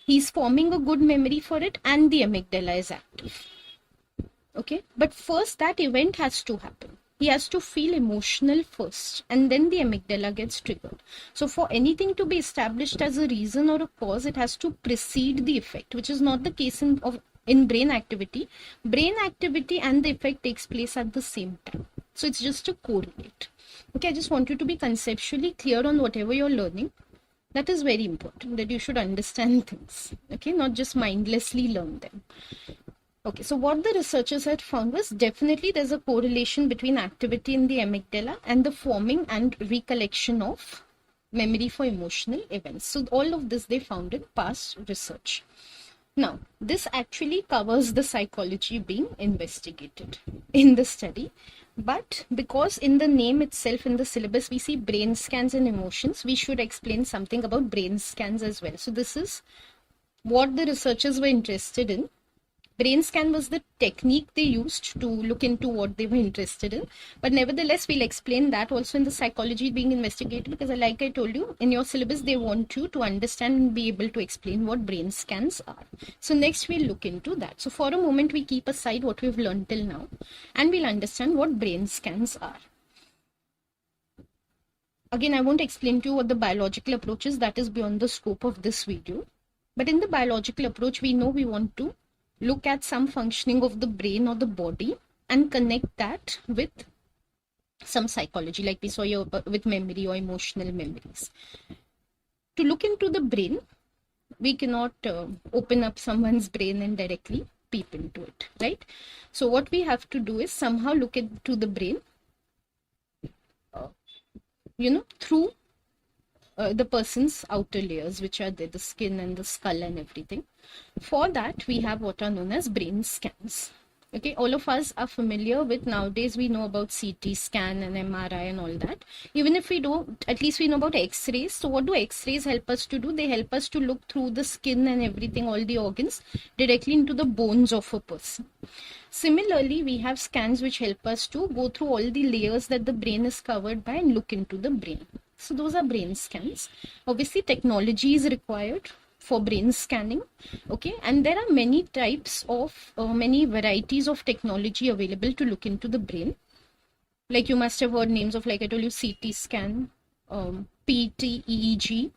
he's forming a good memory for it and the amygdala is active. Okay, but first that event has to happen. He has to feel emotional first and then the amygdala gets triggered. So for anything to be established as a reason or a cause, it has to precede the effect, which is not the case in brain activity. Brain activity and the effect takes place at the same time. So it's just a correlate. Okay, I just want you to be conceptually clear on whatever you're learning. That is very important, that you should understand things. Okay, not just mindlessly learn them. Okay, so what the researchers had found was definitely there's a correlation between activity in the amygdala and the forming and recollection of memory for emotional events. So all of this they found in past research. Now, this actually covers the psychology being investigated in the study. But because in the name itself, in the syllabus, we see brain scans and emotions, we should explain something about brain scans as well. So this is what the researchers were interested in. Brain scan was the technique they used to look into what they were interested in. But nevertheless, we'll explain that also in the psychology being investigated, because like I told you, in your syllabus, they want you to understand and be able to explain what brain scans are. So next we'll look into that. So for a moment, we keep aside what we've learned till now and we'll understand what brain scans are. Again, I won't explain to you what the biological approach is. That is beyond the scope of this video. But in the biological approach, we know we want to look at some functioning of the brain or the body and connect that with some psychology, like we saw here with memory or emotional memories. To look into the brain, we cannot open up someone's brain and directly peep into it, right? So what we have to do is somehow look into the brain, through the person's outer layers, which are there, the skin and the skull and everything. For that, we have what are known as brain scans. Okay, all of us are familiar with, nowadays we know about CT scan and MRI and all that. Even if we don't, at least we know about X-rays. So what do X-rays help us to do? They help us to look through the skin and everything, all the organs, directly into the bones of a person. Similarly, we have scans which help us to go through all the layers that the brain is covered by and look into the brain. So those are brain scans. Obviously, technology is required for brain scanning. Okay, and there are many types of, many varieties of technology available to look into the brain. Like you must have heard names of, like I told you, CT scan, PET, EEG,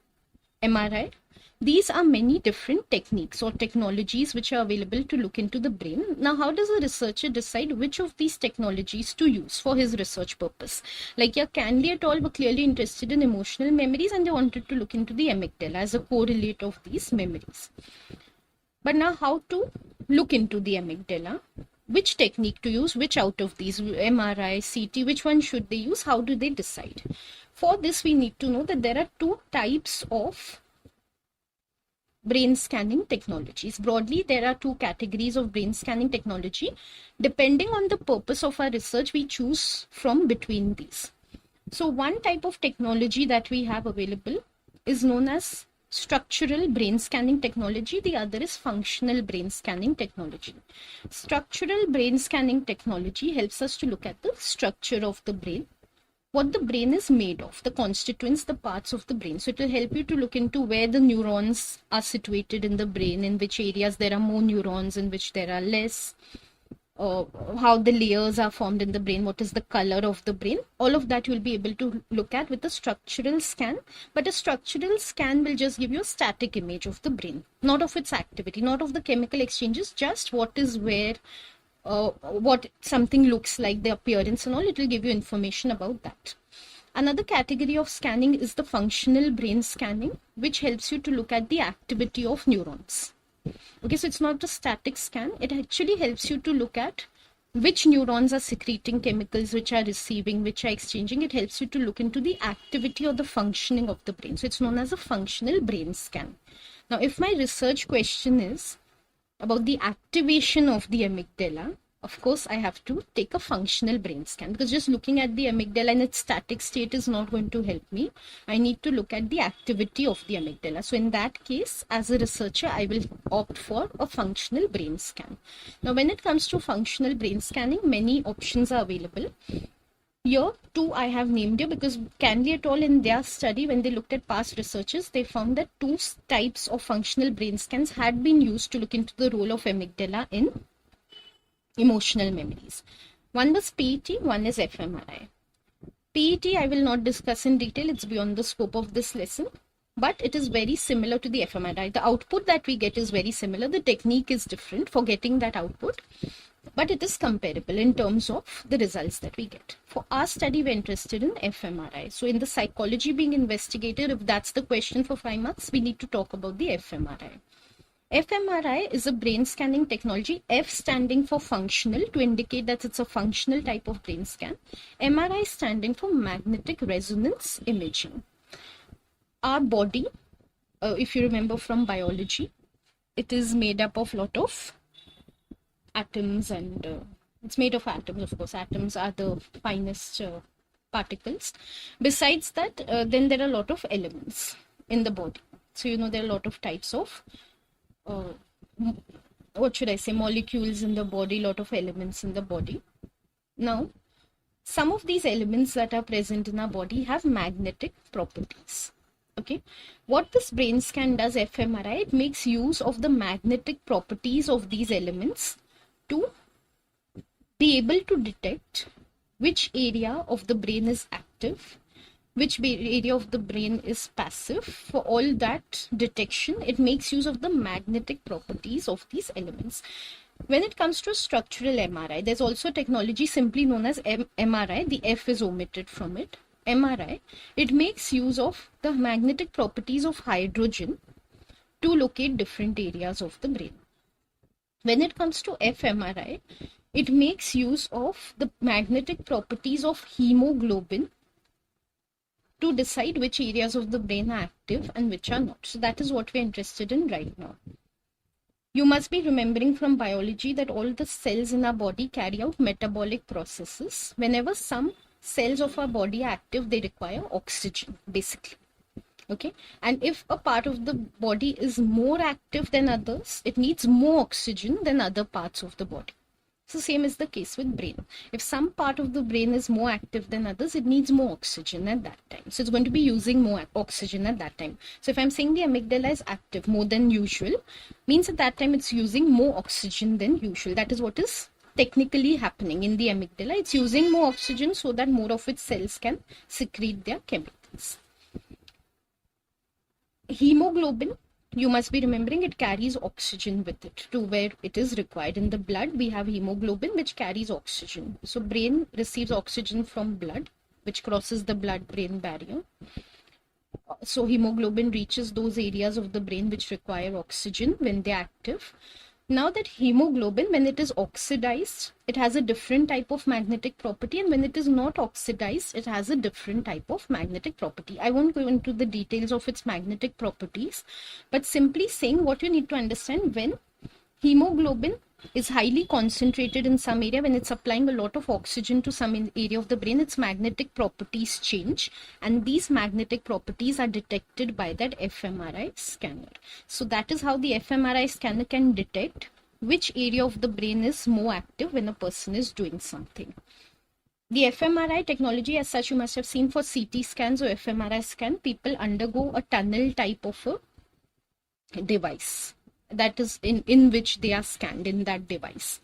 MRI. These are many different techniques or technologies which are available to look into the brain. Now, how does a researcher decide which of these technologies to use for his research purpose? Like Canley et al. Were clearly interested in emotional memories and they wanted to look into the amygdala as a correlate of these memories. But now how to look into the amygdala? Which technique to use? Which out of these? MRI, CT, which one should they use? How do they decide? For this, we need to know that there are two types of brain scanning technologies. Broadly, there are two categories of brain scanning technology. Depending on the purpose of our research, we choose from between these. So one type of technology that we have available is known as structural brain scanning technology. The other is functional brain scanning technology. Structural brain scanning technology helps us to look at the structure of the brain, what the brain is made of, the constituents, the parts of the brain. So it will help you to look into where the neurons are situated in the brain, in which areas there are more neurons, in which there are less, how the layers are formed in the brain, what is the color of the brain. All of that you'll be able to look at with a structural scan. But a structural scan will just give you a static image of the brain, not of its activity, not of the chemical exchanges, just what is where, what something looks like, the appearance and all. It will give you information about that. Another category of scanning is the functional brain scanning, which helps you to look at the activity of neurons. Okay, so it's not a static scan. It actually helps you to look at which neurons are secreting chemicals, which are receiving, which are exchanging. It helps you to look into the activity or the functioning of the brain. So it's known as a functional brain scan. Now, if my research question is about the activation of the amygdala, of course, I have to take a functional brain scan, because just looking at the amygdala in its static state is not going to help me. I need to look at the activity of the amygdala. So in that case, as a researcher, I will opt for a functional brain scan. Now, when it comes to functional brain scanning, many options are available. Here two I have named here because Canley et al. In their study, when they looked at past researches, they found that two types of functional brain scans had been used to look into the role of amygdala in emotional memories. One was PET, one is fMRI. PET I will not discuss in detail, it's beyond the scope of this lesson, but it is very similar to the fMRI. The output that we get is very similar, the technique is different for getting that output, but it is comparable in terms of the results that we get. For our study, we're interested in fMRI. So in the psychology being investigated, if that's the question for 5 marks, we need to talk about the fMRI. fMRI is a brain scanning technology, F standing for functional, to indicate that it's a functional type of brain scan. MRI standing for magnetic resonance imaging. Our body, if you remember from biology, it is made up of a lot of atoms, and it's made of atoms, of course. Atoms are the finest particles. Besides that, then there are a lot of elements in the body. So, there are a lot of types of molecules in the body, lot of elements in the body. Now, some of these elements that are present in our body have magnetic properties. Okay, what this brain scan does, fMRI, it makes use of the magnetic properties of these elements to be able to detect which area of the brain is active, which area of the brain is passive. For all that detection, it makes use of the magnetic properties of these elements. When it comes to structural MRI, there's also technology simply known as MRI. The F is omitted from it. MRI, it makes use of the magnetic properties of hydrogen to locate different areas of the brain. When it comes to fMRI, it makes use of the magnetic properties of hemoglobin to decide which areas of the brain are active and which are not. So that is what we're interested in right now. You must be remembering from biology that all the cells in our body carry out metabolic processes. Whenever some cells of our body are active, they require oxygen, basically. Okay, and if a part of the body is more active than others, it needs more oxygen than other parts of the body. So same is the case with brain. If some part of the brain is more active than others, it needs more oxygen at that time. So it's going to be using more oxygen at that time. So if I'm saying the amygdala is active more than usual, means at that time it's using more oxygen than usual. That is what is technically happening in the amygdala. It's using more oxygen so that more of its cells can secrete their chemicals. Hemoglobin, you must be remembering, it carries oxygen with it to where it is required. In the blood, we have hemoglobin, which carries oxygen. So brain receives oxygen from blood, which crosses the blood-brain barrier. So hemoglobin reaches those areas of the brain which require oxygen when they're active. Now that hemoglobin, when it is oxidized, it has a different type of magnetic property, and when it is not oxidized, it has a different type of magnetic property. I won't go into the details of its magnetic properties, but simply saying what you need to understand, when hemoglobin is highly concentrated in some area, when it's applying a lot of oxygen to some area of the brain, its magnetic properties change, and these magnetic properties are detected by that fMRI scanner. So that is how the fMRI scanner can detect which area of the brain is more active when a person is doing something. The fMRI technology as such, you must have seen for CT scans or fMRI scan, people undergo a tunnel type of a device. That is in which they are scanned in that device.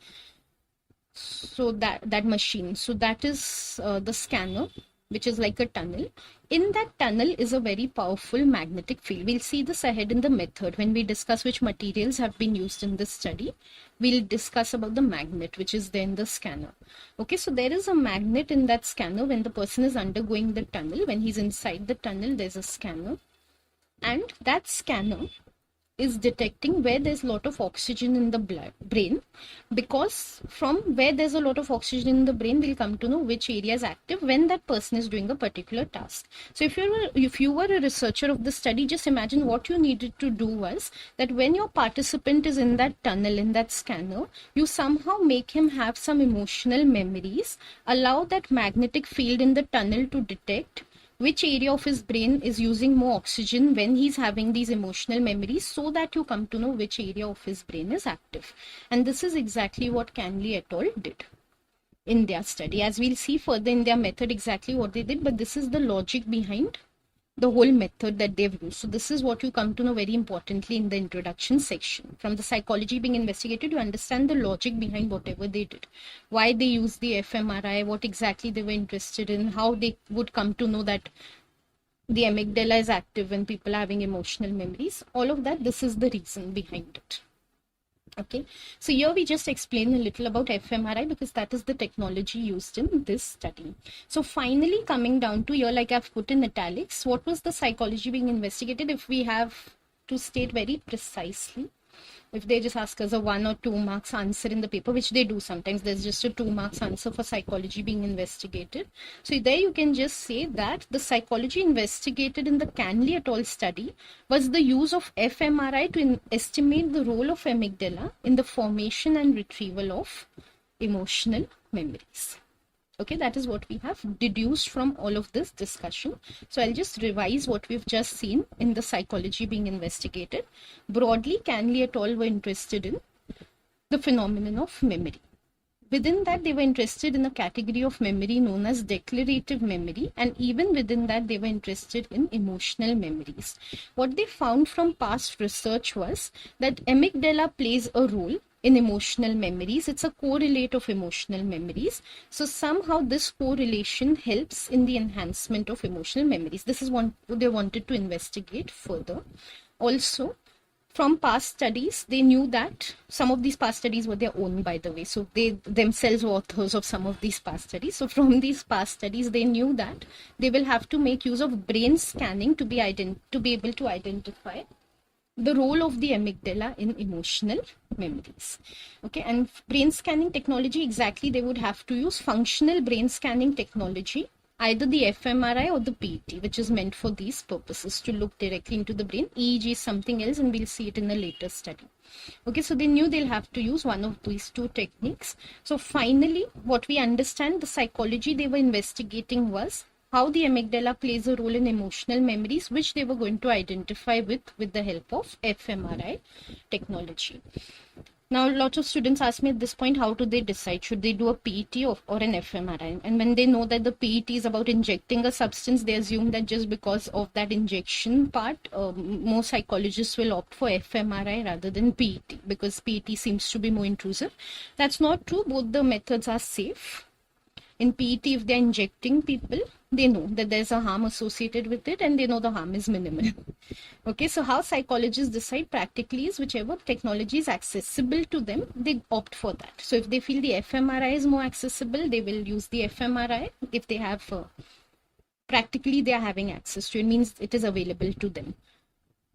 So that machine. So that is the scanner, which is like a tunnel. In that tunnel is a very powerful magnetic field. We'll see this ahead in the method. When we discuss which materials have been used in this study, we'll discuss about the magnet, which is there in the scanner. Okay, so there is a magnet in that scanner when the person is undergoing the tunnel. When he's inside the tunnel, there's a scanner. And that scanner is detecting where there's a lot of oxygen in the brain, because from where there's a lot of oxygen in the brain, we'll come to know which area is active when that person is doing a particular task. So if you were a researcher of the study, just imagine what you needed to do was that when your participant is in that tunnel, in that scanner, you somehow make him have some emotional memories, allow that magnetic field in the tunnel to detect which area of his brain is using more oxygen when he's having these emotional memories, so that you come to know which area of his brain is active. And this is exactly what Canley et al. did. in their study. As we'll see further in their method exactly what they did, but this is the logic behind the whole method that they've used. So this is what you come to know very importantly in the introduction section. From the psychology being investigated, you understand the logic behind whatever they did, why they used the fMRI, what exactly they were interested in, how they would come to know that the amygdala is active when people are having emotional memories. All of that, this is the reason behind it. Okay, so here we just explain a little about fMRI because that is the technology used in this study. So finally coming down to here, like I've put in italics, what was the psychology being investigated? If we have to state very precisely, if they just ask us a 1 or 2 marks answer in the paper, which they do sometimes, there's just a 2 marks answer for psychology being investigated. So there you can just say that the psychology investigated in the Canley et al. Study was the use of fMRI to estimate the role of amygdala in the formation and retrieval of emotional memories. Okay, that is what we have deduced from all of this discussion. So I'll just revise what we've just seen in the psychology being investigated. Broadly, Canley et al. Were interested in the phenomenon of memory. Within that, they were interested in a category of memory known as declarative memory, and even within that, they were interested in emotional memories. What they found from past research was that amygdala plays a role in emotional memories. It's a correlate of emotional memories. So somehow this correlation helps in the enhancement of emotional memories. This is what they wanted to investigate further. Also, from past studies, they knew that some of these past studies were their own, by the way. So they themselves were authors of some of these past studies. So from these past studies, they knew that they will have to make use of brain scanning to be able to identify the role of the amygdala in emotional memories. Okay, and brain scanning technology, exactly, they would have to use functional brain scanning technology, either the fMRI or the PET, which is meant for these purposes, to look directly into the brain. EEG is something else, and we'll see it in a later study. Okay, so they knew they'll have to use one of these two techniques. So finally, what we understand, the psychology they were investigating was how the amygdala plays a role in emotional memories, which they were going to identify with the help of fMRI technology. Now, lots of students ask me at this point, how do they decide? Should they do a PET or an fMRI? And when they know that the PET is about injecting a substance, they assume that just because of that injection part, most psychologists will opt for fMRI rather than PET, because PET seems to be more intrusive. That's not true. Both the methods are safe. In PET, if they're injecting people, they know that there's a harm associated with it, and they know the harm is minimal. Okay, so how psychologists decide practically is whichever technology is accessible to them, they opt for that. So if they feel the fMRI is more accessible, they will use the fMRI. If they have practically they are having access to it, means it is available to them.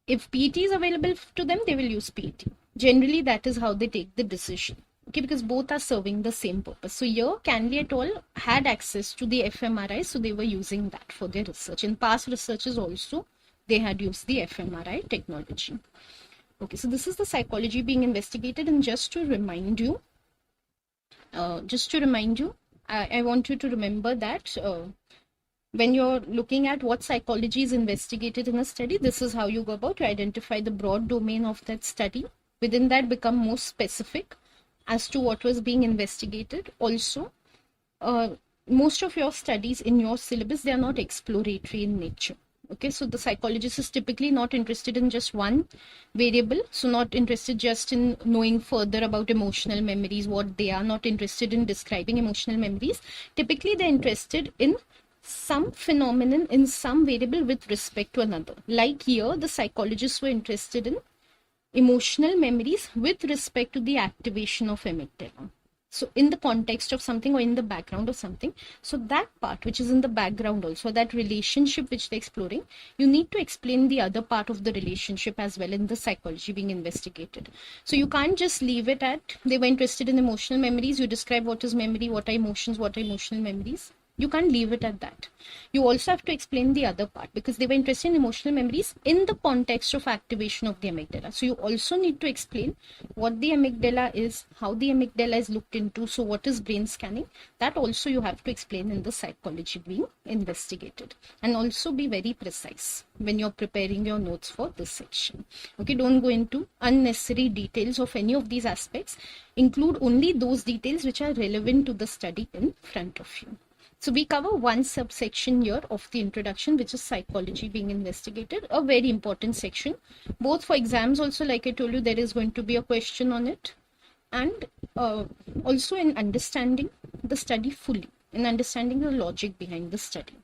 If PET is available to them, they will use PET. Generally, that is how they take the decision. Okay, because both are serving the same purpose. So here, Canley et al. Had access to the fMRI, so they were using that for their research. In past researches also, they had used the fMRI technology. Okay, so this is the psychology being investigated. And just to remind you, I want you to remember that when you're looking at what psychology is investigated in a study, this is how you go about to identify the broad domain of that study. Within that, become more specific as to what was being investigated. Also, most of your studies in your syllabus, they are not exploratory in nature. Okay, so the psychologist is typically not interested in just one variable. So not interested just in knowing further about emotional memories, what they are, not interested in describing emotional memories. Typically, they're interested in some phenomenon in some variable with respect to another. Like here, the psychologists were interested in emotional memories with respect to the activation of amygdala. So in the context of something or in the background of something, so that part which is in the background also, that relationship which they're exploring, you need to explain the other part of the relationship as well in the psychology being investigated. So you can't just leave it at they were interested in emotional memories. You describe what is memory, what are emotions, what are emotional memories. You can't leave it at that. You also have to explain the other part, because they were interested in emotional memories in the context of activation of the amygdala. So you also need to explain what the amygdala is, how the amygdala is looked into. So what is brain scanning? That also you have to explain in the psychology being investigated. And also be very precise when you're preparing your notes for this section. Okay, don't go into unnecessary details of any of these aspects. Include only those details which are relevant to the study in front of you. So we cover one subsection here of the introduction, which is psychology being investigated, a very important section, both for exams also, like I told you, there is going to be a question on it, and also in understanding the study fully, in understanding the logic behind the study.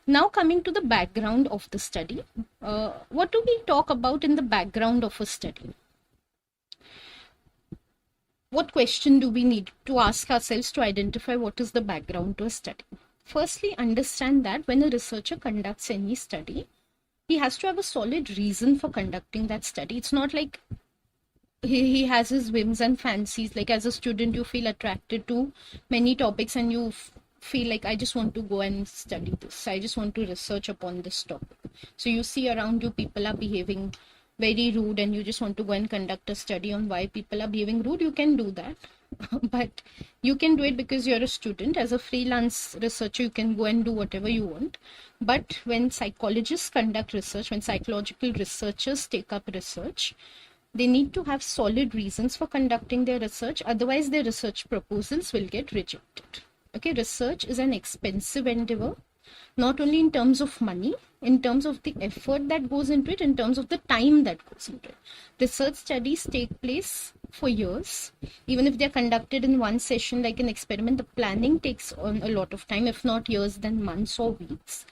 Now coming to the background of the study, what do we talk about in the background of a study? What question do we need to ask ourselves to identify what is the background to a study? Firstly, understand that when a researcher conducts any study, he has to have a solid reason for conducting that study. It's not like he has his whims and fancies. Like as a student, you feel attracted to many topics and you feel like, I just want to go and study this. I just want to research upon this topic. So you see around you, people are behaving very rude and you just want to go and conduct a study on why people are behaving rude. You can do that. But you can do it because you're a student. As a freelance researcher, you can go and do whatever you want. But when psychologists conduct research, when psychological researchers take up research, they need to have solid reasons for conducting their research. Otherwise, their research proposals will get rejected. Okay, research is an expensive endeavor, not only in terms of money, in terms of the effort that goes into it, in terms of the time that goes into it. Research studies take place for years. Even if they're conducted in one session, like an experiment, the planning takes on a lot of time, if not years, then months or weeks.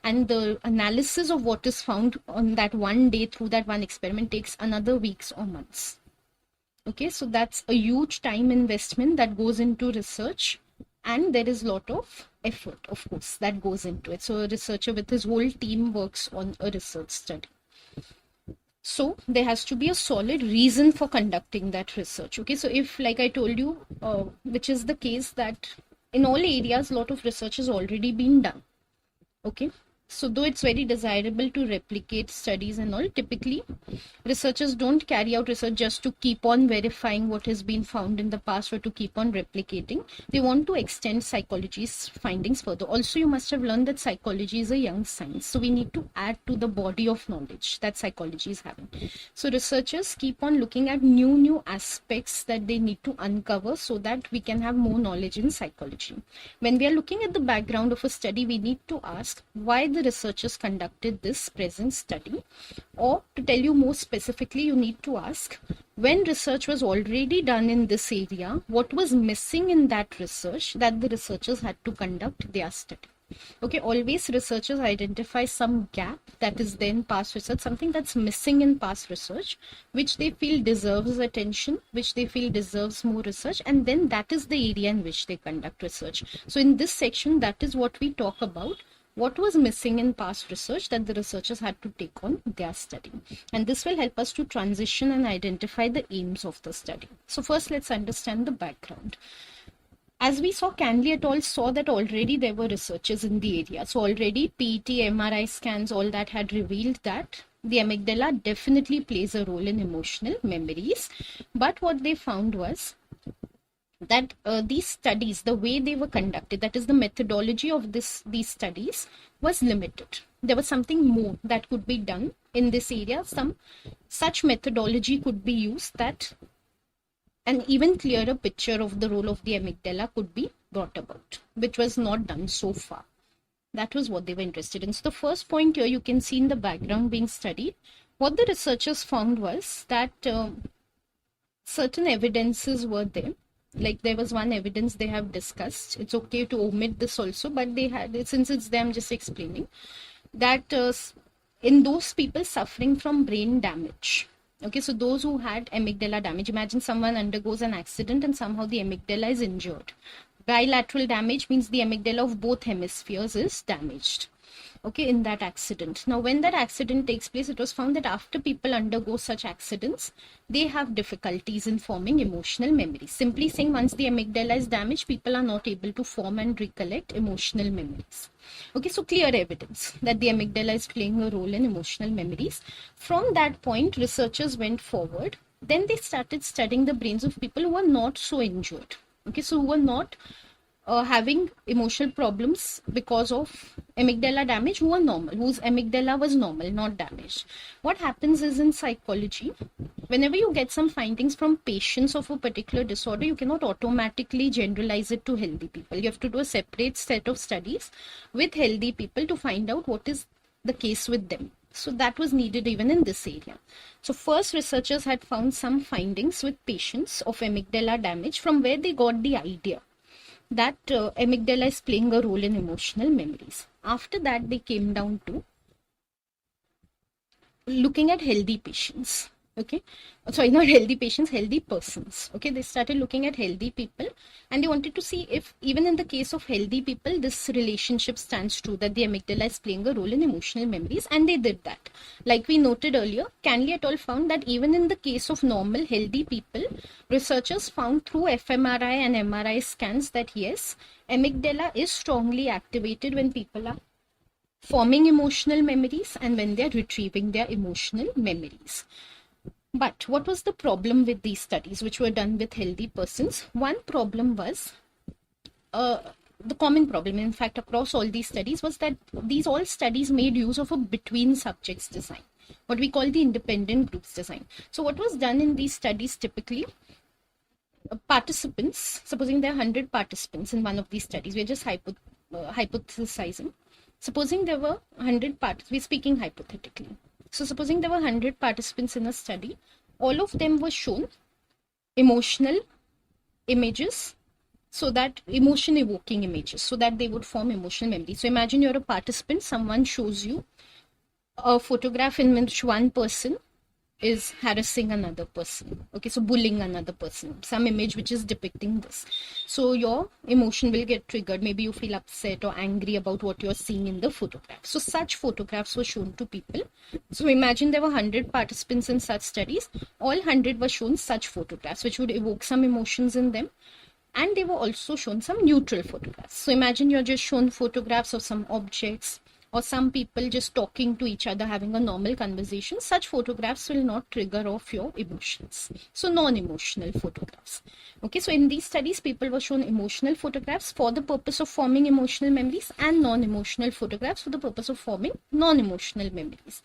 And the analysis of what is found on that one day through that one experiment takes another weeks or months. Okay, so that's a huge time investment that goes into research. And there is a lot of effort, of course, that goes into it. So a researcher with his whole team works on a research study. So there has to be a solid reason for conducting that research. Okay, so if, like I told you, which is the case that in all areas, a lot of research has already been done. Okay. So though it's very desirable to replicate studies and all, typically researchers don't carry out research just to keep on verifying what has been found in the past or to keep on replicating. They want to extend psychology's findings further. Also, you must have learned that psychology is a young science. So we need to add to the body of knowledge that psychology is having. So researchers keep on looking at new aspects that they need to uncover so that we can have more knowledge in psychology. When we are looking at the background of a study, we need to ask why the researchers conducted this present study, or to tell you more specifically, you need to ask, when research was already done in this area, what was missing in that research that the researchers had to conduct their study. Okay, always researchers identify some gap that is then past research, something that's missing in past research, which they feel deserves attention, which they feel deserves more research, and then that is the area in which they conduct research. So in this section, that is what we talk about. What was missing in past research that the researchers had to take on their study. And this will help us to transition and identify the aims of the study. So first, let's understand the background. As we saw, Canley et al. Saw that already there were researchers in the area. So already PET, MRI scans, all that had revealed that the amygdala definitely plays a role in emotional memories. But what they found was that these studies, the way they were conducted, that is the methodology of these studies, was limited. There was something more that could be done in this area. Some such methodology could be used that an even clearer picture of the role of the amygdala could be brought about, which was not done so far. That was what they were interested in. So the first point here you can see in the background being studied. What the researchers found was that certain evidences were there. Like there was one evidence they have discussed. It's okay to omit this also, but they had, since it's them, I'm just explaining that in those people suffering from brain damage. Okay, so those who had amygdala damage, imagine someone undergoes an accident and somehow the amygdala is injured. Bilateral damage means the amygdala of both hemispheres is damaged. okay, in that accident. Now, when that accident takes place, it was found that after people undergo such accidents, they have difficulties in forming emotional memories. Simply saying, once the amygdala is damaged, people are not able to form and recollect emotional memories. Okay, so clear evidence that the amygdala is playing a role in emotional memories. From that point, researchers went forward. Then they started studying the brains of people who were not so injured. Okay, so who were not having emotional problems because of amygdala damage, who are normal, whose amygdala was normal, not damaged. What happens is, in psychology, whenever you get some findings from patients of a particular disorder, you cannot automatically generalize it to healthy people. You have to do a separate set of studies with healthy people to find out what is the case with them. So that was needed even in this area. So first, researchers had found some findings with patients of amygdala damage, from where they got the idea that amygdala is playing a role in emotional memories. After that, they came down to looking at healthy patients. Okay, sorry, not healthy patients, healthy persons. Okay, they started looking at healthy people, and they wanted to see if even in the case of healthy people, this relationship stands true, that the amygdala is playing a role in emotional memories, and they did that. Like we noted earlier, Canley et al. Found that even in the case of normal healthy people, researchers found through fMRI and MRI scans that yes, amygdala is strongly activated when people are forming emotional memories and when they are retrieving their emotional memories. But what was the problem with these studies, which were done with healthy persons? One problem was, the common problem, in fact, across all these studies, was that these all studies made use of a between subjects design, what we call the independent groups design. So what was done in these studies typically, participants, supposing there are 100 participants in one of these studies, we're just hypothesizing. Supposing there were 100 participants, we're speaking hypothetically. So supposing there were 100 participants in a study, all of them were shown emotional images, so that emotion evoking images, so that they would form emotional memory. So imagine you're a participant, someone shows you a photograph in which one person is harassing another person, okay, so bullying another person, some image which is depicting this. So your emotion will get triggered. Maybe you feel upset or angry about what you're seeing in the photograph. So such photographs were shown to people. So imagine there were 100 participants in such studies. All 100 were shown such photographs which would evoke some emotions in them, and they were also shown some neutral photographs. So imagine you're just shown photographs of some objects, or some people just talking to each other, having a normal conversation. Such photographs will not trigger off your emotions. So non-emotional photographs. Okay, so in these studies, people were shown emotional photographs for the purpose of forming emotional memories, and non-emotional photographs for the purpose of forming non-emotional memories.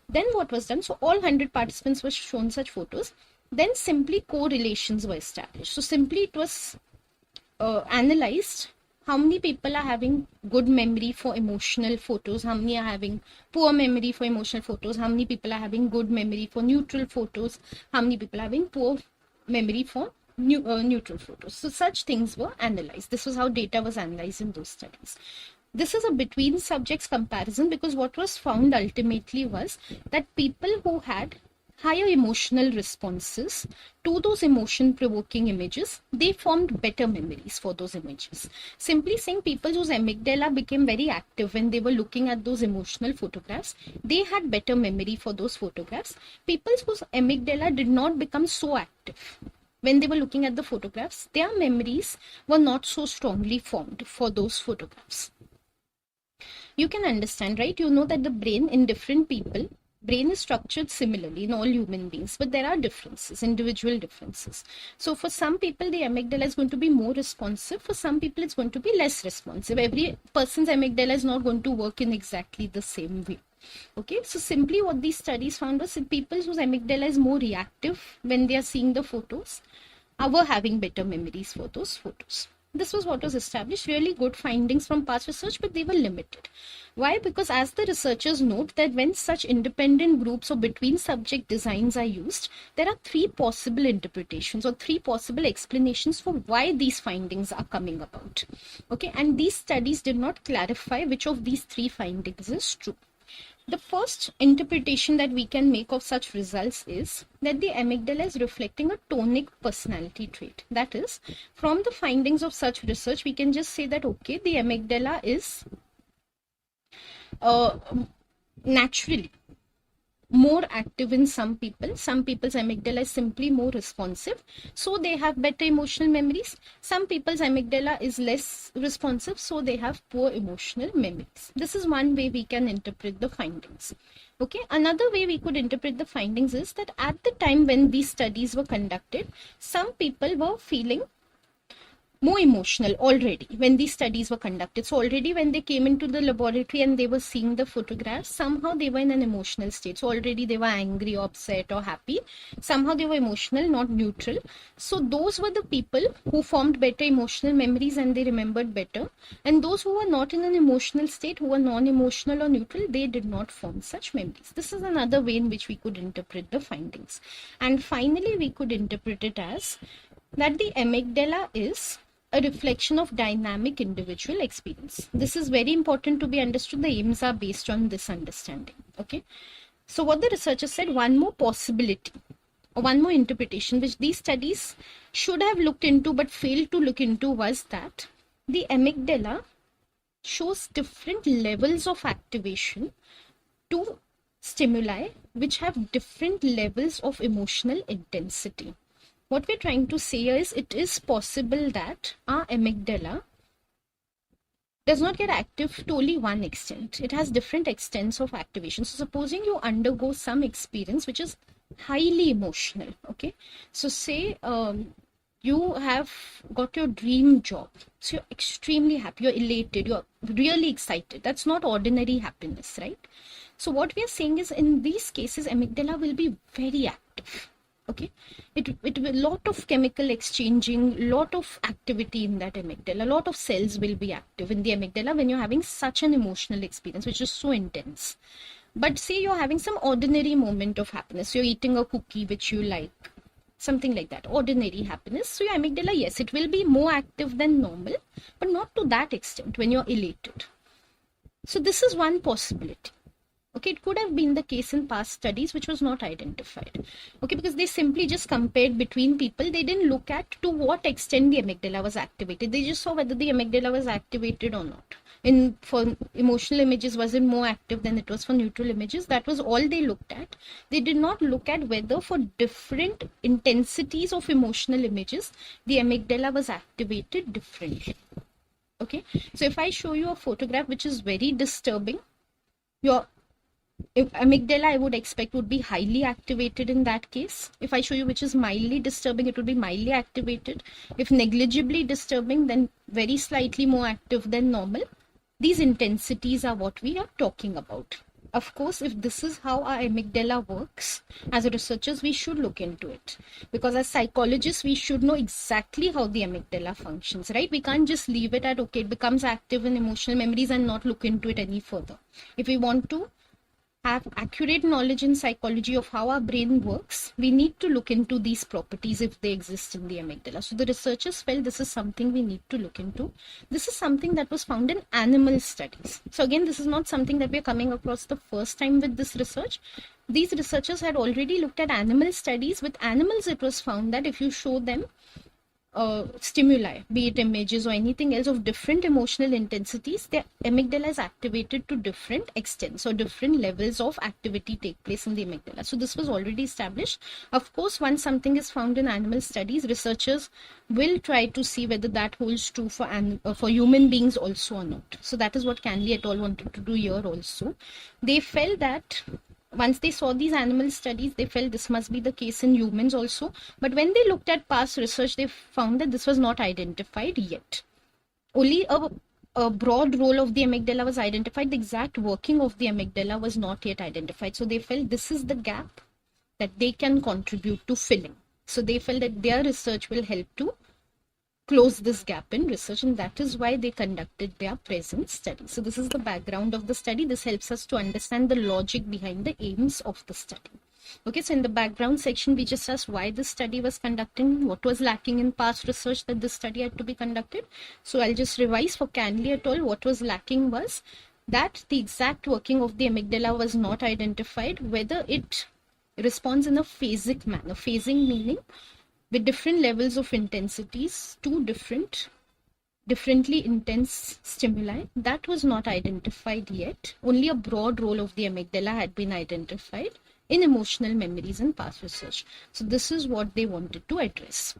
Then what was done? So all 100 participants were shown such photos. Then simply correlations were established. So simply it was analyzed how many people are having good memory for emotional photos, how many are having poor memory for emotional photos, how many people are having good memory for neutral photos, how many people are having poor memory for neutral photos. So such things were analyzed. This was how data was analyzed in those studies. This is a between subjects comparison, because what was found ultimately was that people who had higher emotional responses to those emotion provoking images, they formed better memories for those images. Simply saying, people whose amygdala became very active when they were looking at those emotional photographs, they had better memory for those photographs. People whose amygdala did not become so active when they were looking at the photographs, their memories were not so strongly formed for those photographs. You can understand, right? You know that the brain in different people, brain is structured similarly in all human beings, but there are differences, individual differences. So for some people, the amygdala is going to be more responsive. For some people, it's going to be less responsive. Every person's amygdala is not going to work in exactly the same way. Okay, so simply what these studies found was that people whose amygdala is more reactive when they are seeing the photos were having better memories for those photos. This was what was established. Really good findings from past research, but they were limited. Why? Because as the researchers note that when such independent groups or between subject designs are used, there are three possible interpretations or three possible explanations for why these findings are coming about. Okay, and these studies did not clarify which of these three findings is true. The first interpretation that we can make of such results is that the amygdala is reflecting a tonic personality trait. That is, from the findings of such research, we can just say that, okay, the amygdala is naturally more active in some people. Some people's amygdala is simply more responsive, so they have better emotional memories. Some people's amygdala is less responsive, so they have poor emotional memories. This is one way we can interpret the findings. Okay, another way we could interpret the findings is that at the time when these studies were conducted, some people were feeling more emotional already when these studies were conducted. So already when they came into the laboratory and they were seeing the photographs, somehow they were in an emotional state. So already they were angry, upset, or happy. Somehow they were emotional, not neutral. So those were the people who formed better emotional memories and they remembered better. And those who were not in an emotional state, who were non-emotional or neutral, they did not form such memories. This is another way in which we could interpret the findings. And finally, we could interpret it as that the amygdala is a reflection of dynamic individual experience. This is very important to be understood. The aims are based on this understanding. Okay. So what the researchers said, one more possibility or one more interpretation which these studies should have looked into but failed to look into was that the amygdala shows different levels of activation to stimuli which have different levels of emotional intensity. What we're trying to say here is it is possible that our amygdala does not get active to only one extent. It has different extents of activation. So supposing you undergo some experience which is highly emotional, okay? So say you have got your dream job. So you're extremely happy, you're elated, you're really excited. That's not ordinary happiness, right? So what we are saying is in these cases, amygdala will be very active. Okay, it will lot of chemical exchanging, lot of activity in that amygdala, a lot of cells will be active in the amygdala when you're having such an emotional experience which is so intense. But say you're having some ordinary moment of happiness, you're eating a cookie which you like, something like that, ordinary happiness. So your amygdala, yes, it will be more active than normal, but not to that extent when you're elated. So this is one possibility. Okay, it could have been the case in past studies which was not identified. Okay, because they simply just compared between people. They didn't look at to what extent the amygdala was activated. They just saw whether the amygdala was activated or not. For emotional images, was it more active than it was for neutral images? That was all they looked at. They did not look at whether for different intensities of emotional images, the amygdala was activated differently. Okay, so if I show you a photograph which is very disturbing, your amygdala, I would expect, would be highly activated in that case. If I show you which is mildly disturbing, it would be mildly activated. If negligibly disturbing, then very slightly more active than normal. These intensities are what we are talking about. Of course, if this is how our amygdala works, as researchers, we should look into it. Because as psychologists, we should know exactly how the amygdala functions, right? We can't just leave it at, okay, it becomes active in emotional memories and not look into it any further. If we want to have accurate knowledge in psychology of how our brain works, we need to look into these properties if they exist in the amygdala. So the researchers felt this is something we need to look into. This is something that was found in animal studies. So again, this is not something that we're coming across the first time with this research. These researchers had already looked at animal studies. With animals, it was found that if you show them stimuli, be it images or anything else of different emotional intensities, their amygdala is activated to different extents or different levels of activity take place in the amygdala. So this was already established. Of course, once something is found in animal studies, researchers will try to see whether that holds true for human beings also or not. So that is what Canley et al. Wanted to do here also. They felt that once they saw these animal studies, they felt this must be the case in humans also. But when they looked at past research, they found that this was not identified yet. Only a broad role of the amygdala was identified. The exact working of the amygdala was not yet identified. So they felt this is the gap that they can contribute to filling. So they felt that their research will help to close this gap in research, and that is why they conducted their present study. So this is the background of the study. This helps us to understand the logic behind the aims of the study. Okay, so in the background section, we just asked why this study was conducted, what was lacking in past research that this study had to be conducted. So I'll just revise for Canley et al. What was lacking was that the exact working of the amygdala was not identified, whether it responds in a phasic manner. Phasing meaning with different levels of intensities to different differently intense stimuli, that was not identified yet. Only a broad role of the amygdala had been identified in emotional memories and past research. So this is what they wanted to address.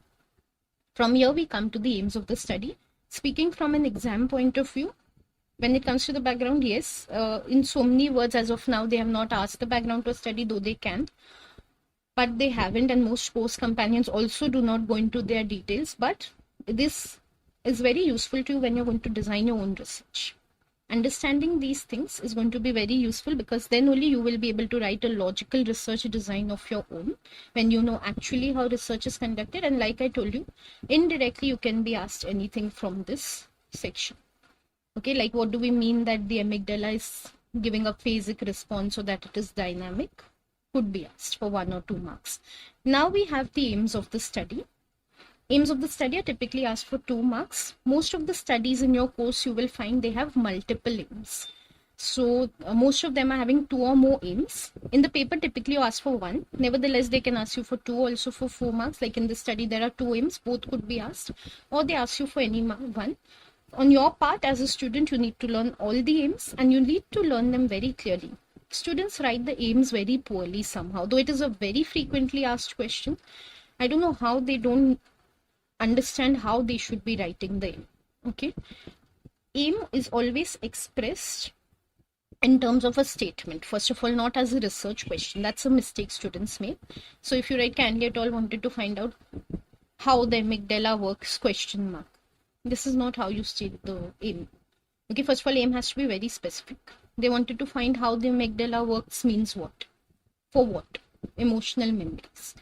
From here we come to the aims of the study. Speaking from an exam point of view, when it comes to the background, yes, in so many words as of now, they have not asked the background to a study, though they can. But they haven't, and most course companions also do not go into their details. But this is very useful to you when you're going to design your own research. Understanding these things is going to be very useful, because then only you will be able to write a logical research design of your own when you know actually how research is conducted. And like I told you, indirectly you can be asked anything from this section. Okay, like what do we mean that the amygdala is giving a phasic response so that it is dynamic? Could be asked for 1 or 2 marks. Now we have the aims of the study. Aims of the study are typically asked for 2 marks. Most of the studies in your course, you will find they have multiple aims. So most of them are having 2 or more aims. In the paper, typically you ask for 1. Nevertheless, they can ask you for 2, also for 4 marks. Like in this study, there are 2 aims. Both could be asked. Or they ask you for any one. On your part, as a student, you need to learn all the aims, and you need to learn them very clearly. Students write the aims very poorly somehow, though it is a very frequently asked question. I don't know how they don't understand how they should be writing the aim. Okay, aim is always expressed in terms of a statement, first of all, not as a research question. That's a mistake students make. So if you write Canley et al. Wanted to find out how the amygdala works, question mark. This is not how you state the aim. Okay, first of all, aim has to be very specific. They wanted to find how the amygdala works means what? For what? Emotional memories.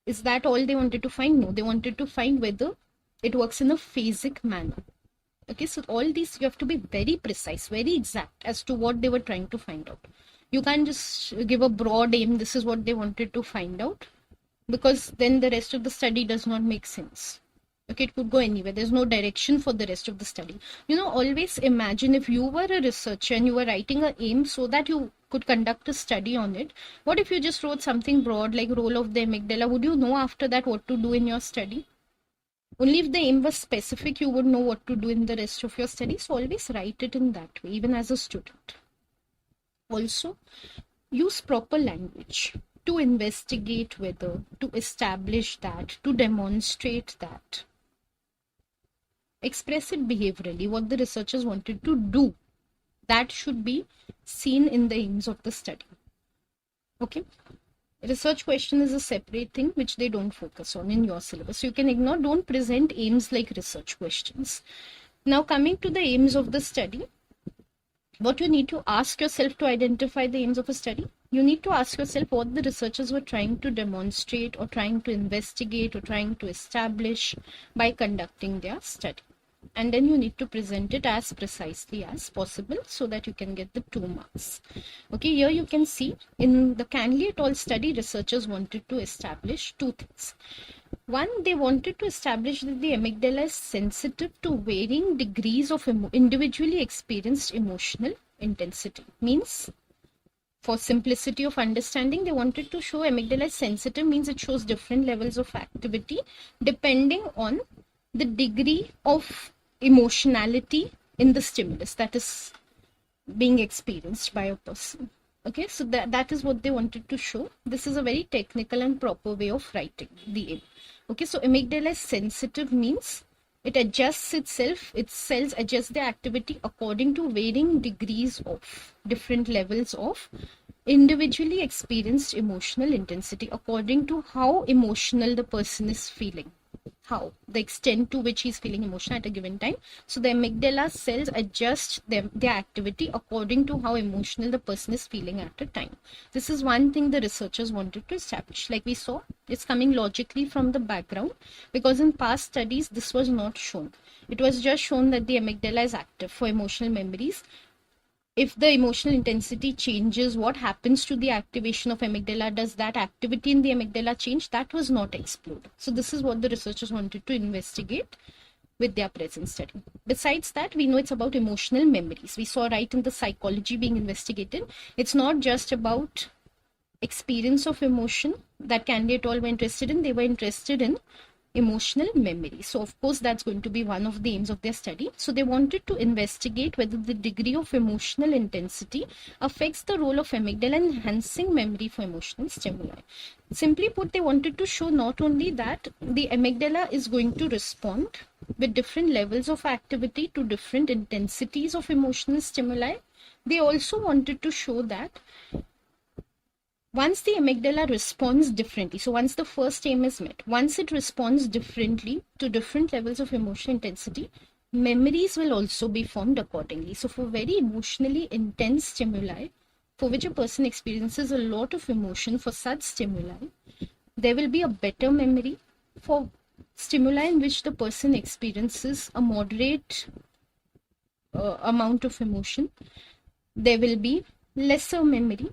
Is that all they wanted to find? No, they wanted to find whether it works in a phasic manner. Okay, so all these you have to be very precise, very exact as to what they were trying to find out. You can't just give a broad aim, this is what they wanted to find out, because then the rest of the study does not make sense. Okay, it could go anywhere. There's no direction for the rest of the study. You know, always imagine if you were a researcher and you were writing an aim so that you could conduct a study on it. What if you just wrote something broad like role of the amygdala? Would you know after that what to do in your study? Only if the aim was specific, you would know what to do in the rest of your study. So always write it in that way, even as a student. Also, use proper language to investigate whether, to establish that, to demonstrate that. Express it behaviorally, what the researchers wanted to do. That should be seen in the aims of the study. Okay. Research question is a separate thing which they don't focus on in your syllabus. So you can ignore, don't present aims like research questions. Now coming to the aims of the study, what you need to ask yourself to identify the aims of a study, you need to ask yourself what the researchers were trying to demonstrate or trying to investigate or trying to establish by conducting their study. And then you need to present it as precisely as possible so that you can get the 2 marks. Okay, here you can see in the Canley et al. Study, researchers wanted to establish 2 things. One, they wanted to establish that the amygdala is sensitive to varying degrees of individually experienced emotional intensity. Means, for simplicity of understanding, they wanted to show amygdala is sensitive, means it shows different levels of activity depending on the degree of emotionality in the stimulus that is being experienced by a person. Okay, so that is what they wanted to show. This is a very technical and proper way of writing the aim. Okay, so amygdala is sensitive means it adjusts itself, its cells adjust their activity according to varying degrees of different levels of individually experienced emotional intensity, according to how emotional the person is feeling. How the extent to which he's feeling emotional at a given time. So the amygdala cells adjust their activity according to how emotional the person is feeling at a time. This is one thing the researchers wanted to establish. Like we saw, it's coming logically from the background, because in past studies this was not shown. It was just shown that the amygdala is active for emotional memories. If the emotional intensity changes, what happens to the activation of amygdala? Does that activity in the amygdala change? That was not explored. So this is what the researchers wanted to investigate with their present study. Besides that, we know it's about emotional memories. We saw right in the psychology being investigated. It's not just about experience of emotion that Canley et al. Were interested in. They were interested in emotional memory. So of course that's going to be one of the aims of their study. So they wanted to investigate whether the degree of emotional intensity affects the role of amygdala in enhancing memory for emotional stimuli. Simply put, they wanted to show not only that the amygdala is going to respond with different levels of activity to different intensities of emotional stimuli, they also wanted to show that once the amygdala responds differently, so once the first aim is met, once it responds differently to different levels of emotional intensity, memories will also be formed accordingly. So for very emotionally intense stimuli, for which a person experiences a lot of emotion, for such stimuli, there will be a better memory. For stimuli in which the person experiences a moderate amount of emotion, there will be lesser memory.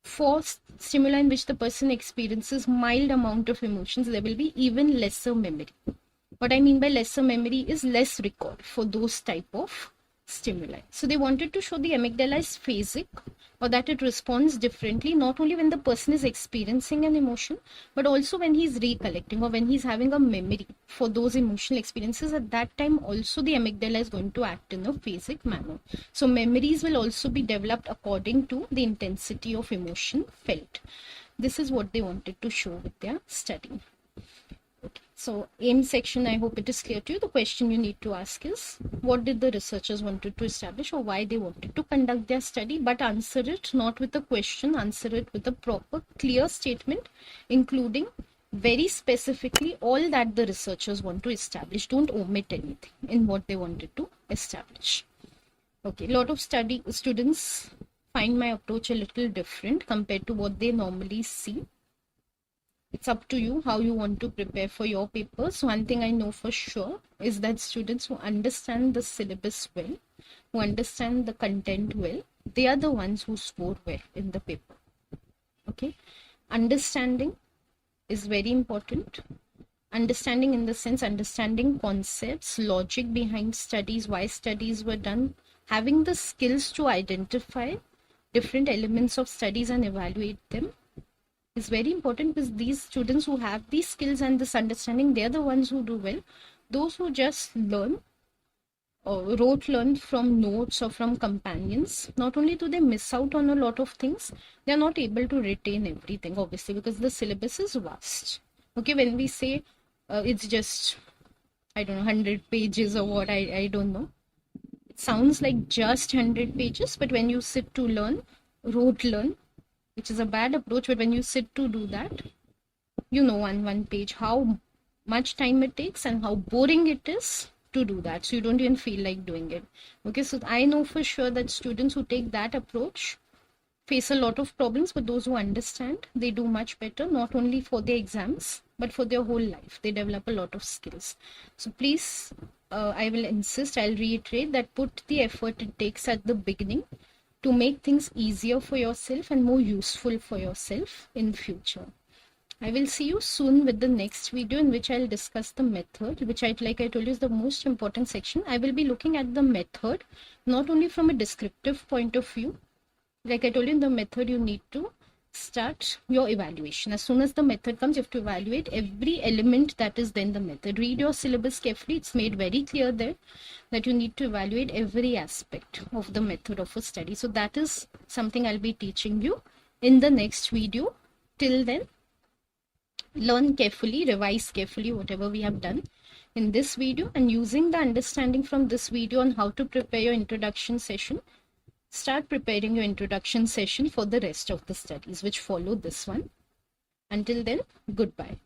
For stimuli in which the person experiences mild amount of emotions, there will be even lesser memory. What I mean by lesser memory is less recall for those type of stimuli. So they wanted to show the amygdala is phasic, or that it responds differently not only when the person is experiencing an emotion, but also when he's recollecting or when he's having a memory for those emotional experiences. At that time also the amygdala is going to act in a phasic manner. So memories will also be developed according to the intensity of emotion felt. This is what they wanted to show with their study. So aim section, I hope it is clear to you. The question you need to ask is, what did the researchers wanted to establish, or why they wanted to conduct their study? But answer it not with a question, answer it with a proper, clear statement, including very specifically all that the researchers want to establish. Don't omit anything in what they wanted to establish. Okay, a lot of students find my approach a little different compared to what they normally see. It's up to you how you want to prepare for your papers. One thing I know for sure is that students who understand the syllabus well, who understand the content well, they are the ones who score well in the paper. Okay, understanding is very important. Understanding in the sense, understanding concepts, logic behind studies, why studies were done, having the skills to identify different elements of studies and evaluate them is very important, because these students who have these skills and this understanding, they're the ones who do well. Those who just learn or learn from notes or from companions, not only do they miss out on a lot of things, they're not able to retain everything, obviously, because the syllabus is vast. Okay, when we say it's just, I don't know, 100 pages or what, I don't know. It sounds like just 100 pages, but when you sit to learn, learn, which is a bad approach, but when you sit to do that, you know on one page how much time it takes and how boring it is to do that. So you don't even feel like doing it. Okay, so I know for sure that students who take that approach face a lot of problems, but those who understand, they do much better, not only for their exams, but for their whole life. They develop a lot of skills. So please, I will insist, I'll reiterate that put the effort it takes at the beginning to make things easier for yourself and more useful for yourself in future. I will see you soon with the next video, in which I'll discuss the method, which like I told you is the most important section. I will be looking at the method, not only from a descriptive point of view. Like I told you, in the method you need to start your evaluation. As soon as the method comes, you have to evaluate every element that is then the method. Read your syllabus carefully. It's made very clear there that you need to evaluate every aspect of the method of a study. So that is something I'll be teaching you in the next video. Till then, learn carefully, revise carefully whatever we have done in this video, and using the understanding from this video on how to prepare your introduction session, start preparing your introduction session for the rest of the studies which follow this one. Until then, goodbye.